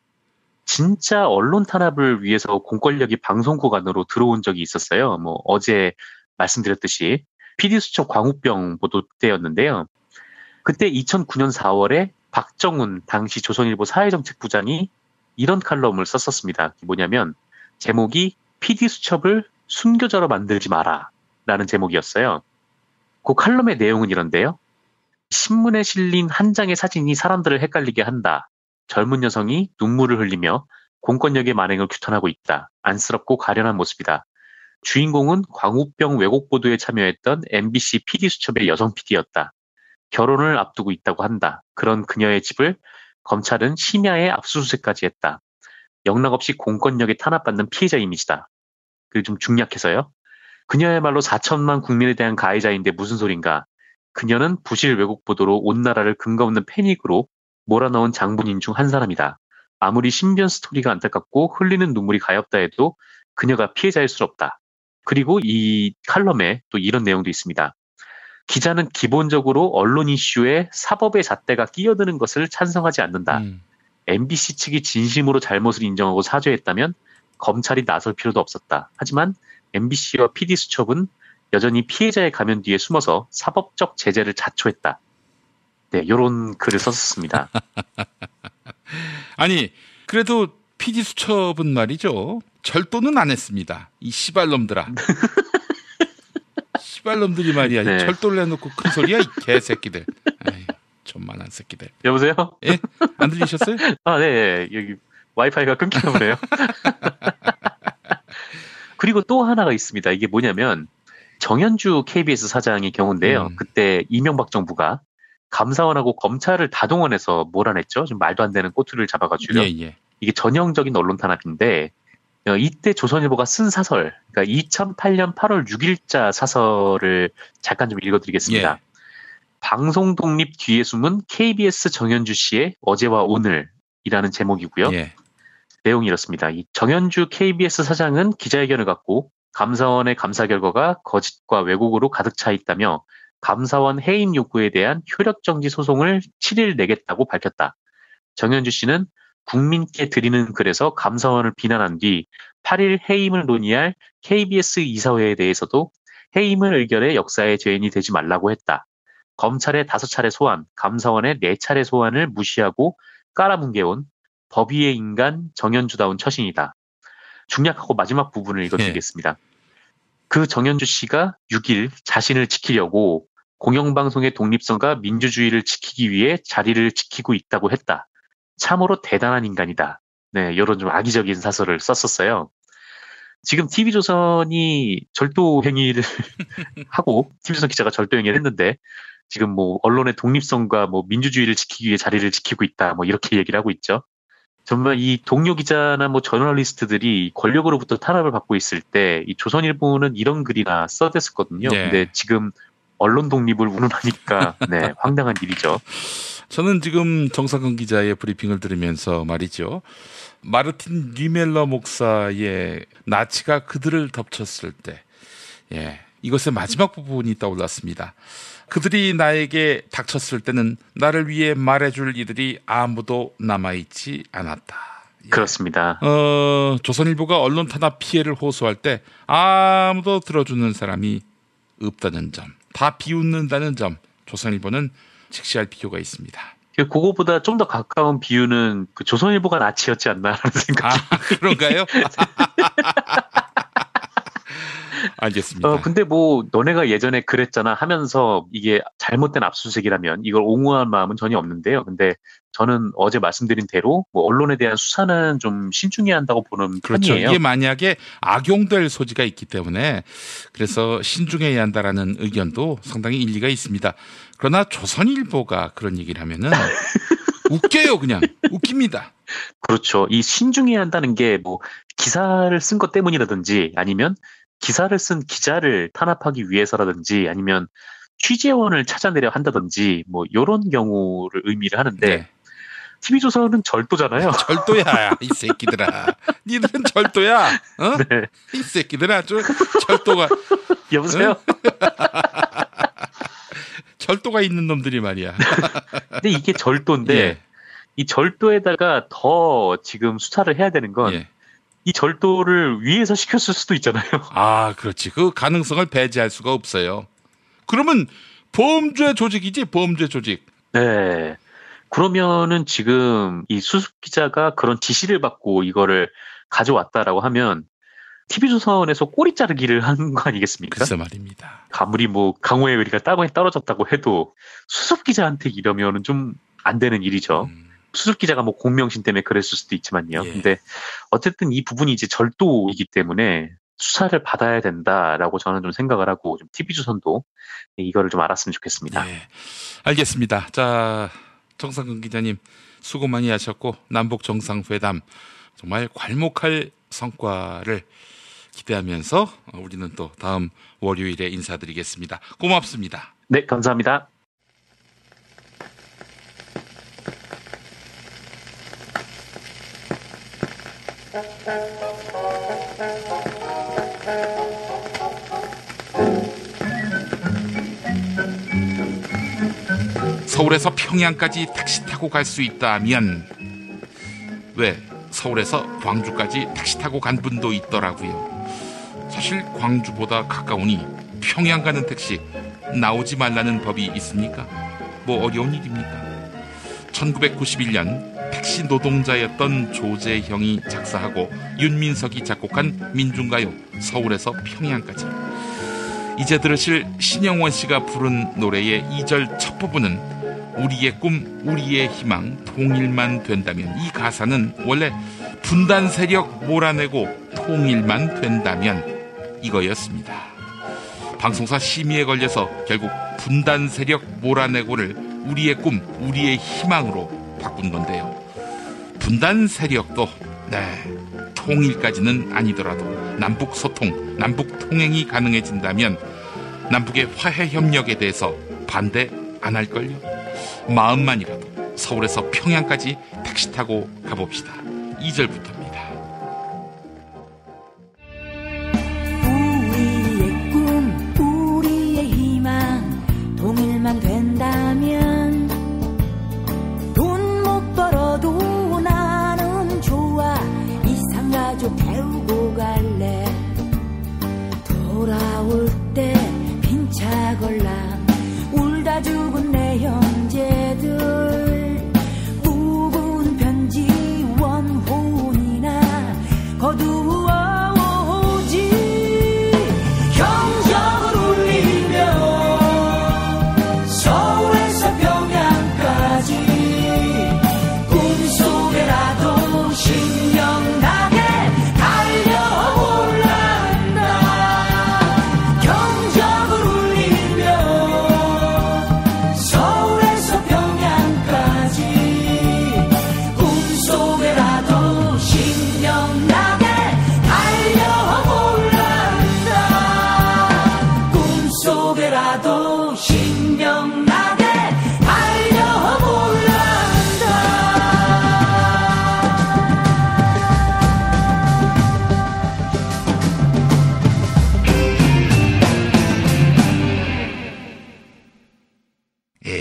진짜 언론 탄압을 위해서 공권력이 방송국 안으로 들어온 적이 있었어요. 뭐 어제 말씀드렸듯이 PD수첩 광우병 보도 때였는데요. 그때 2009년 4월에 박정훈 당시 조선일보 사회정책부장이 이런 칼럼을 썼었습니다. 뭐냐면 제목이 PD수첩을 순교자로 만들지 마라 라는 제목이었어요. 그 칼럼의 내용은 이런데요. 신문에 실린 한 장의 사진이 사람들을 헷갈리게 한다. 젊은 여성이 눈물을 흘리며 공권력의 만행을 규탄하고 있다. 안쓰럽고 가련한 모습이다. 주인공은 광우병 왜곡 보도에 참여했던 MBC PD수첩의 여성 PD였다. 결혼을 앞두고 있다고 한다. 그런 그녀의 집을 검찰은 심야에 압수수색까지 했다. 영락없이 공권력에 탄압받는 피해자 이미지다. 그리고 좀 중략해서요. 그녀야말로 4천만 국민에 대한 가해자인데 무슨 소린가. 그녀는 부실 왜곡 보도로 온 나라를 근거 없는 패닉으로 몰아넣은 장본인 중 한 사람이다. 아무리 신변 스토리가 안타깝고 흘리는 눈물이 가엾다 해도 그녀가 피해자일 수 없다. 그리고 이 칼럼에 또 이런 내용도 있습니다. 기자는 기본적으로 언론 이슈에 사법의 잣대가 끼어드는 것을 찬성하지 않는다. MBC 측이 진심으로 잘못을 인정하고 사죄했다면 검찰이 나설 필요도 없었다. 하지만 MBC와 PD수첩은 여전히 피해자의 가면 뒤에 숨어서 사법적 제재를 자초했다. 네, 이런 글을 썼습니다. 아니, 그래도 PD수첩은 말이죠. 절도는 안 했습니다. 이 시발놈들아. 시발놈들이 말이야. 네. 절도를 해놓고 큰 소리야, 이 개새끼들. 아유, 존만한 새끼들. 여보세요? 예? 안 들리셨어요? 아, 네. 여기 와이파이가 끊기나 보네요. 그리고 또 하나가 있습니다. 이게 뭐냐면 정현주 KBS 사장의 경우인데요. 그때 이명박 정부가 감사원하고 검찰을 다동원해서 몰아냈죠. 좀 말도 안 되는 꼬투리를 잡아가지고요. 예. 이게 전형적인 언론 탄압인데 이때 조선일보가 쓴 사설, 그러니까 2008년 8월 6일자 사설을 잠깐 좀 읽어드리겠습니다. 예. 방송 독립 뒤에 숨은 KBS 정현주 씨의 어제와 오늘이라는 제목이고요. 예. 내용이 이렇습니다. 이 정현주 KBS 사장은 기자회견을 갖고 감사원의 감사 결과가 거짓과 왜곡으로 가득 차 있다며 감사원 해임 요구에 대한 효력정지 소송을 7일 내겠다고 밝혔다. 정현주 씨는 국민께 드리는 글에서 감사원을 비난한 뒤 8일 해임을 논의할 KBS 이사회에 대해서도 해임을 의결해 역사의 죄인이 되지 말라고 했다. 검찰의 5차례 소환, 감사원의 4차례 소환을 무시하고 깔아뭉개온 법 위의 인간 정현주다운 처신이다. 중략하고 마지막 부분을 읽어드리겠습니다. 그 정현주 씨가 6일 자신을 지키려고 공영방송의 독립성과 민주주의를 지키기 위해 자리를 지키고 있다고 했다. 참으로 대단한 인간이다. 네, 이런 좀 악의적인 사설을 썼었어요. 지금 TV조선이 절도 행위를 하고 TV조선 기자가 절도 행위를 했는데 지금 뭐 언론의 독립성과 뭐 민주주의를 지키기 위해 자리를 지키고 있다. 뭐 이렇게 얘기를 하고 있죠. 정말 이 동료 기자나 뭐 저널리스트들이 권력으로부터 탄압을 받고 있을 때 이 조선일보는 이런 글이나 써댔었거든요. 네. 근데 지금 언론 독립을 운운하니까 네, 황당한 일이죠. 저는 지금 정상근 기자의 브리핑을 들으면서 말이죠. 마르틴 뉘멜러 목사의 나치가 그들을 덮쳤을 때, 예, 이것의 마지막 부분이 떠올랐습니다. 그들이 나에게 닥쳤을 때는 나를 위해 말해줄 이들이 아무도 남아있지 않았다. 예. 그렇습니다. 조선일보가 언론 탄압 피해를 호소할 때 아무도 들어주는 사람이 없다는 점, 다 비웃는다는 점, 조선일보는 직시할 필요가 있습니다. 그거보다 좀 더 가까운 비유는 그 조선일보가 나치였지 않나라는 생각이. 아, 그런가요? 알겠습니다. 근데 뭐 너네가 예전에 그랬잖아 하면서 이게 잘못된 압수수색이라면 이걸 옹호할 마음은 전혀 없는데요. 근데 저는 어제 말씀드린 대로 뭐 언론에 대한 수사는 좀 신중해야 한다고 보는 그렇죠. 편이에요. 이게 만약에 악용될 소지가 있기 때문에 그래서 신중해야 한다라는 의견도 상당히 일리가 있습니다. 그러나 조선일보가 그런 얘기를 하면은 웃겨요. 그냥 웃깁니다. 그렇죠. 이 신중해야 한다는 게 뭐 기사를 쓴 것 때문이라든지 아니면 기사를 쓴 기자를 탄압하기 위해서라든지 아니면 취재원을 찾아내려 한다든지 뭐 이런 경우를 의미를 하는데 네. TV조선은 절도잖아요. 절도야 이 새끼들아. 니들은 절도야. 어? 네. 이 새끼들아 아주 절도가. 여보세요? 절도가 있는 놈들이 말이야. 근데 이게 절도인데 예. 이 절도에다가 더 지금 수사를 해야 되는 건 예. 이 절도를 위해서 시켰을 수도 있잖아요. 아, 그렇지. 그 가능성을 배제할 수가 없어요. 그러면 범죄 조직이지, 범죄 조직. 네. 그러면은 지금 이 수습 기자가 그런 지시를 받고 이거를 가져왔다라고 하면 TV조선에서 꼬리 자르기를 한 거 아니겠습니까? 글쎄 말입니다. 아무리 뭐 강호의 의리가 땅에 떨어졌다고 해도 수습 기자한테 이러면은 좀 안 되는 일이죠. 수습 기자가 뭐 공명심 때문에 그랬을 수도 있지만요. 예. 근데 어쨌든 이 부분이 이제 절도이기 때문에 수사를 받아야 된다라고 저는 좀 생각을 하고 좀 TV조선도 이거를 좀 알았으면 좋겠습니다. 예. 알겠습니다. 자, 정상근 기자님 수고 많이 하셨고 남북 정상회담 정말 괄목할 성과를 기대하면서 우리는 또 다음 월요일에 인사드리겠습니다. 고맙습니다. 네, 감사합니다. 서울에서 평양까지 택시 타고 갈 수 있다면 왜 서울에서 광주까지 택시 타고 간 분도 있더라고요. 사실 광주보다 가까우니 평양 가는 택시 나오지 말라는 법이 있습니까? 뭐 어려운 일입니까? 1991년 택시 노동자였던 조재형이 작사하고 윤민석이 작곡한 민중가요 서울에서 평양까지. 이제 들으실 신영원 씨가 부른 노래의 2절 첫 부분은 우리의 꿈, 우리의 희망, 통일만 된다면. 이 가사는 원래 분단 세력 몰아내고 통일만 된다면 이거였습니다. 방송사 심의에 걸려서 결국 분단 세력 몰아내고를 우리의 꿈, 우리의 희망으로 바꾼 건데요. 분단 세력도 통일까지는 아니더라도 남북 소통, 남북 통행이 가능해진다면 남북의 화해 협력에 대해서 반대 안 할걸요. 마음만이라도 서울에서 평양까지 택시 타고 가봅시다. 2절부터입니다. 우리의 꿈, 우리의 희망, 통일만 된다면 돈 못 벌어도 나는 좋아. 이상가족 태우고 갈래. 돌아올 때 빈차 걸랑 울다 죽은 내 형제들 묵은 편지 원혼이나 거두어 오지. 경적을 울리며 서울에서 평양까지 꿈속에라도 신명나게 달려올란다. 경적을 울리며 서울에서 평양까지 꿈속에라도 신명나게 달려올란다. 꿈속에라도 신명나게 달려올란다.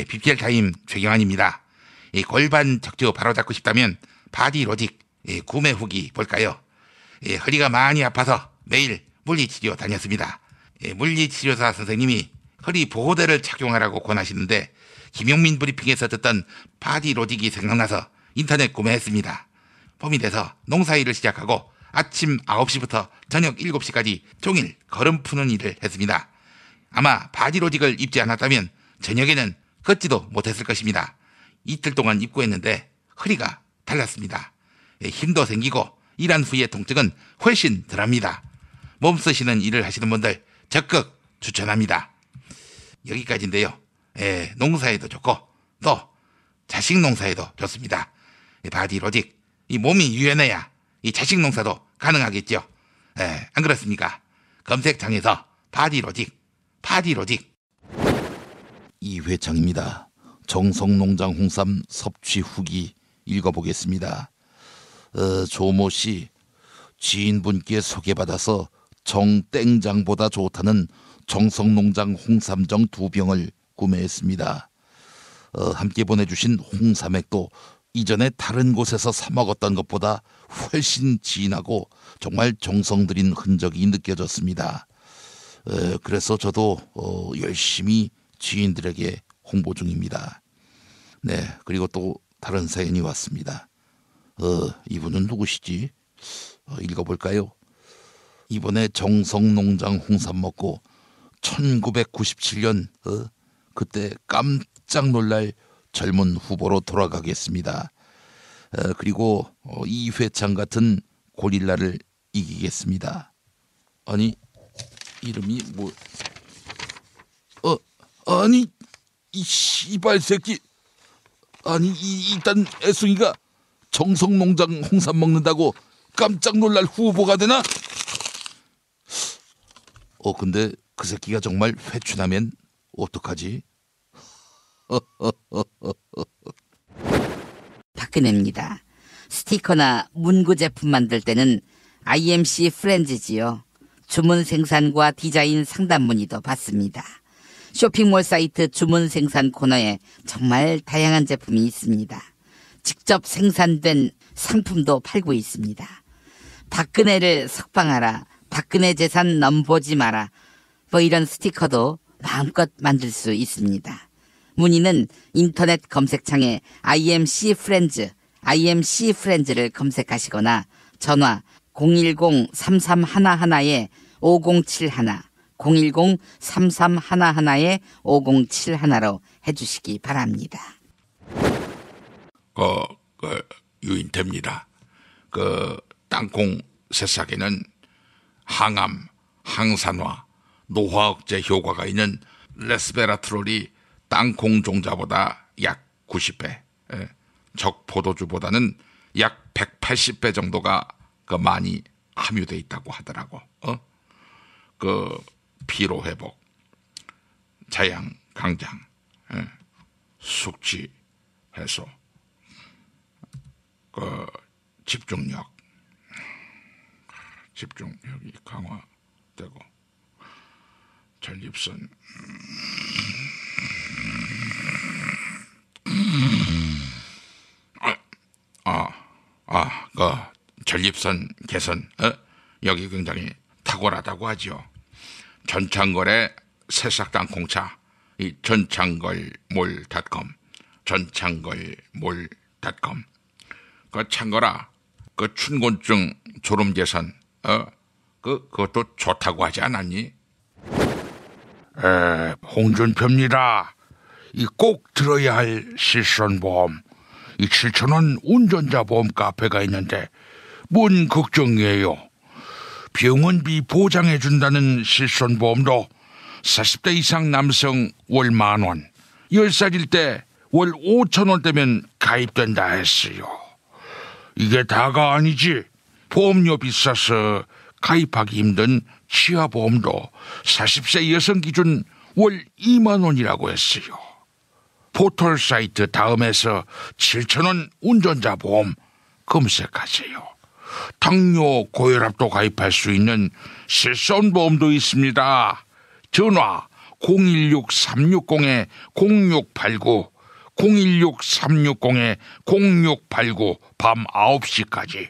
BPL 타임 최경환입니다. 골반 척추 바로잡고 싶다면 바디로직 구매 후기 볼까요? 허리가 많이 아파서 매일 물리치료 다녔습니다. 물리치료사 선생님이 허리 보호대를 착용하라고 권하시는데 김용민 브리핑에서 듣던 바디로직이 생각나서 인터넷 구매했습니다. 봄이 돼서 농사일을 시작하고 아침 9시부터 저녁 7시까지 종일 걸음 푸는 일을 했습니다. 아마 바디로직을 입지 않았다면 저녁에는 걷지도 못했을 것입니다. 이틀 동안 입고 했는데 허리가 달랐습니다. 힘도 생기고 일한 후의 통증은 훨씬 덜합니다. 몸 쓰시는 일을 하시는 분들 적극 추천합니다. 여기까지인데요. 농사에도 좋고 또 자식 농사에도 좋습니다. 바디로직, 이 몸이 유연해야 이 자식 농사도 가능하겠죠. 안 그렇습니까? 검색창에서 바디로직 이회창입니다. 정성농장 홍삼 섭취 후기 읽어보겠습니다. 조모씨, 지인분께 소개받아서 정땡장보다 좋다는 정성농장 홍삼정 2병을 구매했습니다. 함께 보내주신 홍삼액도 이전에 다른 곳에서 사 먹었던 것보다 훨씬 진하고 정말 정성 들인 흔적이 느껴졌습니다. 그래서 저도 열심히 지인들에게 홍보 중입니다. 네, 그리고 또 다른 사연이 왔습니다. 이분은 누구시지? 읽어볼까요? 이번에 정성농장 홍삼 먹고 1997년 그때 깜짝 놀랄 젊은 후보로 돌아가겠습니다. 그리고 이회창 같은 고릴라를 이기겠습니다. 아니, 이름이 뭐... 아니, 이 씨발 새끼. 아니, 이딴 애송이가 정성농장 홍삼 먹는다고 깜짝 놀랄 후보가 되나? 근데 그 새끼가 정말 회춘하면 어떡하지? 박근혜입니다. 스티커나 문구 제품 만들 때는 IMC 프렌즈지요. 주문 생산과 디자인 상담 문의도 받습니다. 쇼핑몰 사이트 주문 생산 코너에 정말 다양한 제품이 있습니다. 직접 생산된 상품도 팔고 있습니다. 박근혜를 석방하라, 박근혜 재산 넘보지 마라, 뭐 이런 스티커도 마음껏 만들 수 있습니다. 문의는 인터넷 검색창에 IMC 프렌즈를 검색하시거나 전화 010-3311-5071, 010-3311-5071로 해주시기 바랍니다. 유인태입니다. 땅콩 새싹에는 항암, 항산화, 노화 억제 효과가 있는 레스베라트롤이 땅콩 종자보다 약 90배, 적 포도주보다는 약 180배 정도가 많이 함유돼 있다고 하더라고. 피로 회복, 자양 강장, 숙취 해소, 집중력이 강화되고, 전립선, 전립선 개선, 여기 굉장히 탁월하다고 하죠. 전창걸의 새싹 땅콩차, 이 전창걸몰.com, 전창걸몰.com. 창걸아, 춘곤증 졸음 개선, 그것도 좋다고 하지 않았니? 홍준표입니다. 이 꼭 들어야 할 실손보험, 이 7,000원 운전자 보험 카페가 있는데 뭔 걱정이에요? 병원비 보장해준다는 실손보험도 40대 이상 남성 월 10,000원, 10살일 때 월 5,000원대면 가입된다 했어요. 이게 다가 아니지. 보험료 비싸서 가입하기 힘든 치아보험도 40세 여성 기준 월 20,000원이라고 했어요. 포털 사이트 다음에서 7,000원 운전자 보험 검색하세요. 당뇨, 고혈압도 가입할 수 있는 실손보험도 있습니다. 전화 016-360-0689, 016-360-0689, 밤 9시까지.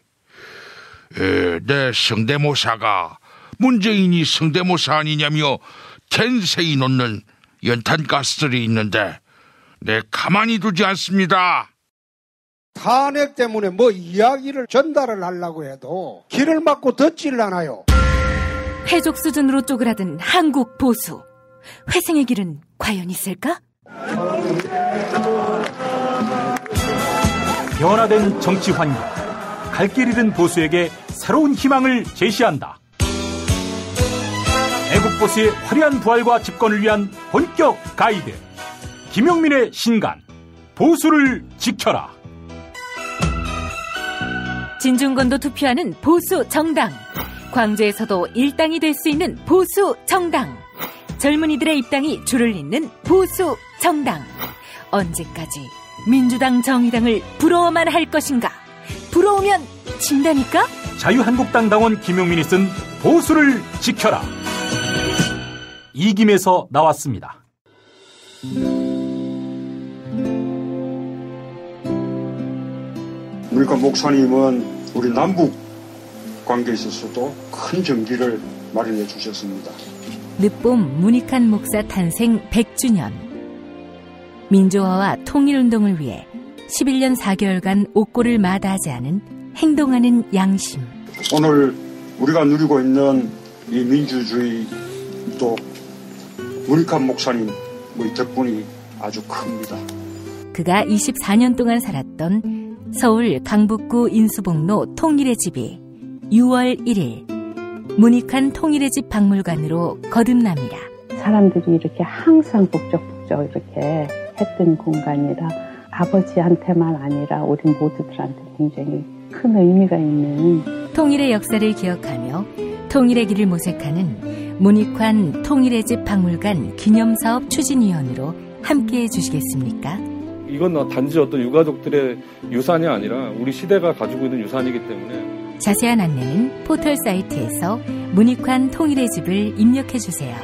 내 성대모사가 문재인이 성대모사 아니냐며 텐세이 놓는 연탄가스들이 있는데 내 가만히 두지 않습니다. 탄핵 때문에 뭐 이야기를 전달을 하려고 해도 길을 막고 듣질 않아요. 해족 수준으로 쪼그라든 한국 보수. 회생의 길은 과연 있을까? 변화된 정치 환경, 갈 길 잃은 보수에게 새로운 희망을 제시한다. 애국 보수의 화려한 부활과 집권을 위한 본격 가이드, 김용민의 신간, 보수를 지켜라. 진중권도 투표하는 보수 정당, 광주에서도 일당이 될 수 있는 보수 정당, 젊은이들의 입당이 줄을 잇는 보수 정당. 언제까지 민주당 정의당을 부러워만 할 것인가? 부러우면 진다니까? 자유한국당 당원 김용민이 쓴 보수를 지켜라. 이김에서 나왔습니다. 그러니까 목사님은 우리 남북 관계에 있어서도 큰 정기를 마련해 주셨습니다. 늦봄 문익환 목사 탄생 100주년. 민주화와 통일운동을 위해 11년 4개월간 옥고를 마다하지 않은 행동하는 양심. 오늘 우리가 누리고 있는 이 민주주의 또 문익환 목사님 덕분이 아주 큽니다. 그가 24년 동안 살았던 서울 강북구 인수복로 통일의 집이 6월 1일 문익환 통일의 집 박물관으로 거듭납니다. 사람들이 이렇게 항상 북적북적 이렇게 했던 공간이라 아버지한테만 아니라 우리 모두들한테 굉장히 큰 의미가 있는 통일의 역사를 기억하며 통일의 길을 모색하는 문익환 통일의 집 박물관 기념사업 추진위원으로 함께해 주시겠습니까? 이건 단지 어떤 유가족들의 유산이 아니라 우리 시대가 가지고 있는 유산이기 때문에 자세한 안내는 포털 사이트에서 문익환 통일의 집을 입력해 주세요.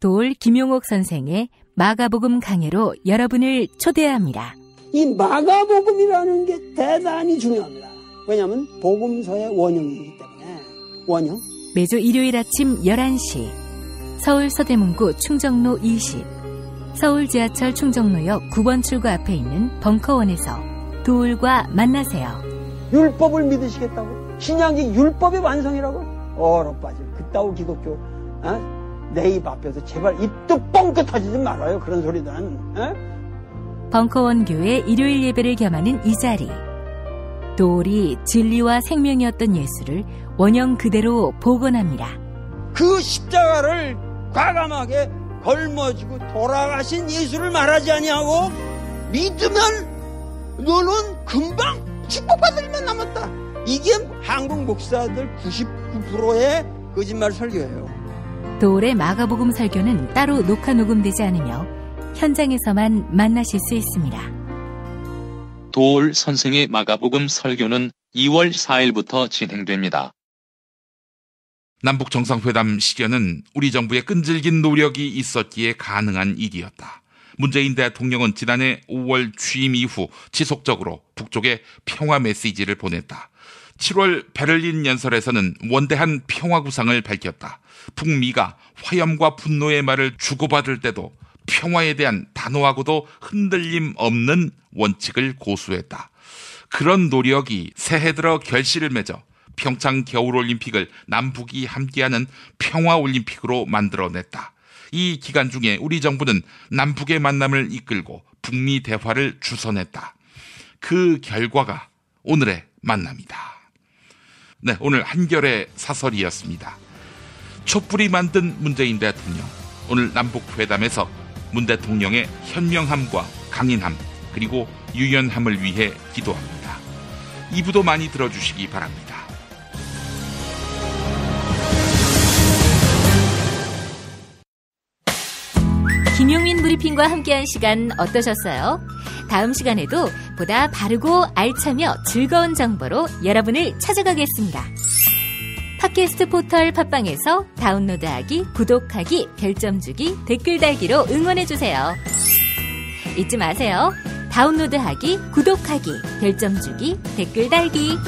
도올 김용옥 선생의 마가복음 강해로 여러분을 초대합니다. 이 마가복음이라는 게 대단히 중요합니다. 왜냐하면 복음서의 원형이기 때문에. 원형. 매주 일요일 아침 11시 서울 서대문구 충정로 20 서울 지하철 충정로역 9번 출구 앞에 있는 벙커원에서 도울과 만나세요. 율법을 믿으시겠다고? 신약이 율법의 완성이라고? 얼어빠질 그따위 기독교 내 입 앞에서 제발 입도 뻥끗 터지지 말아요. 그런 소리는. 벙커원 교회 일요일 예배를 겸하는 이 자리. 도울이 진리와 생명이었던 예수를 원형 그대로 복원합니다. 그 십자가를 과감하게 걸머지고 돌아가신 예수를 말하지 아니하고 믿으면 너는 금방 축복받을 일만 남았다. 이게 한국 목사들 99%의 거짓말 설교예요. 도울의 마가복음 설교는 따로 녹화 녹음되지 않으며 현장에서만 만나실 수 있습니다. 도울 선생의 마가복음 설교는 2월 4일부터 진행됩니다. 남북 정상회담 실현은 우리 정부의 끈질긴 노력이 있었기에 가능한 일이었다. 문재인 대통령은 지난해 5월 취임 이후 지속적으로 북쪽에 평화 메시지를 보냈다. 7월 베를린 연설에서는 원대한 평화 구상을 밝혔다. 북미가 화염과 분노의 말을 주고받을 때도 평화에 대한 단호하고도 흔들림 없는 원칙을 고수했다. 그런 노력이 새해 들어 결실을 맺어 평창 겨울올림픽을 남북이 함께하는 평화올림픽으로 만들어냈다. 이 기간 중에 우리 정부는 남북의 만남을 이끌고 북미 대화를 주선했다. 그 결과가 오늘의 만남이다. 네, 오늘 한결의 사설이었습니다. 촛불이 만든 문재인 대통령. 오늘 남북회담에서 문 대통령의 현명함과 강인함 그리고 유연함을 위해 기도합니다. 2부도 많이 들어주시기 바랍니다. 김용민 브리핑과 함께한 시간 어떠셨어요? 다음 시간에도 보다 바르고 알차며 즐거운 정보로 여러분을 찾아가겠습니다. 팟캐스트 포털 팟빵에서 다운로드하기, 구독하기, 별점 주기, 댓글 달기로 응원해주세요. 잊지 마세요. 다운로드하기, 구독하기, 별점 주기, 댓글 달기.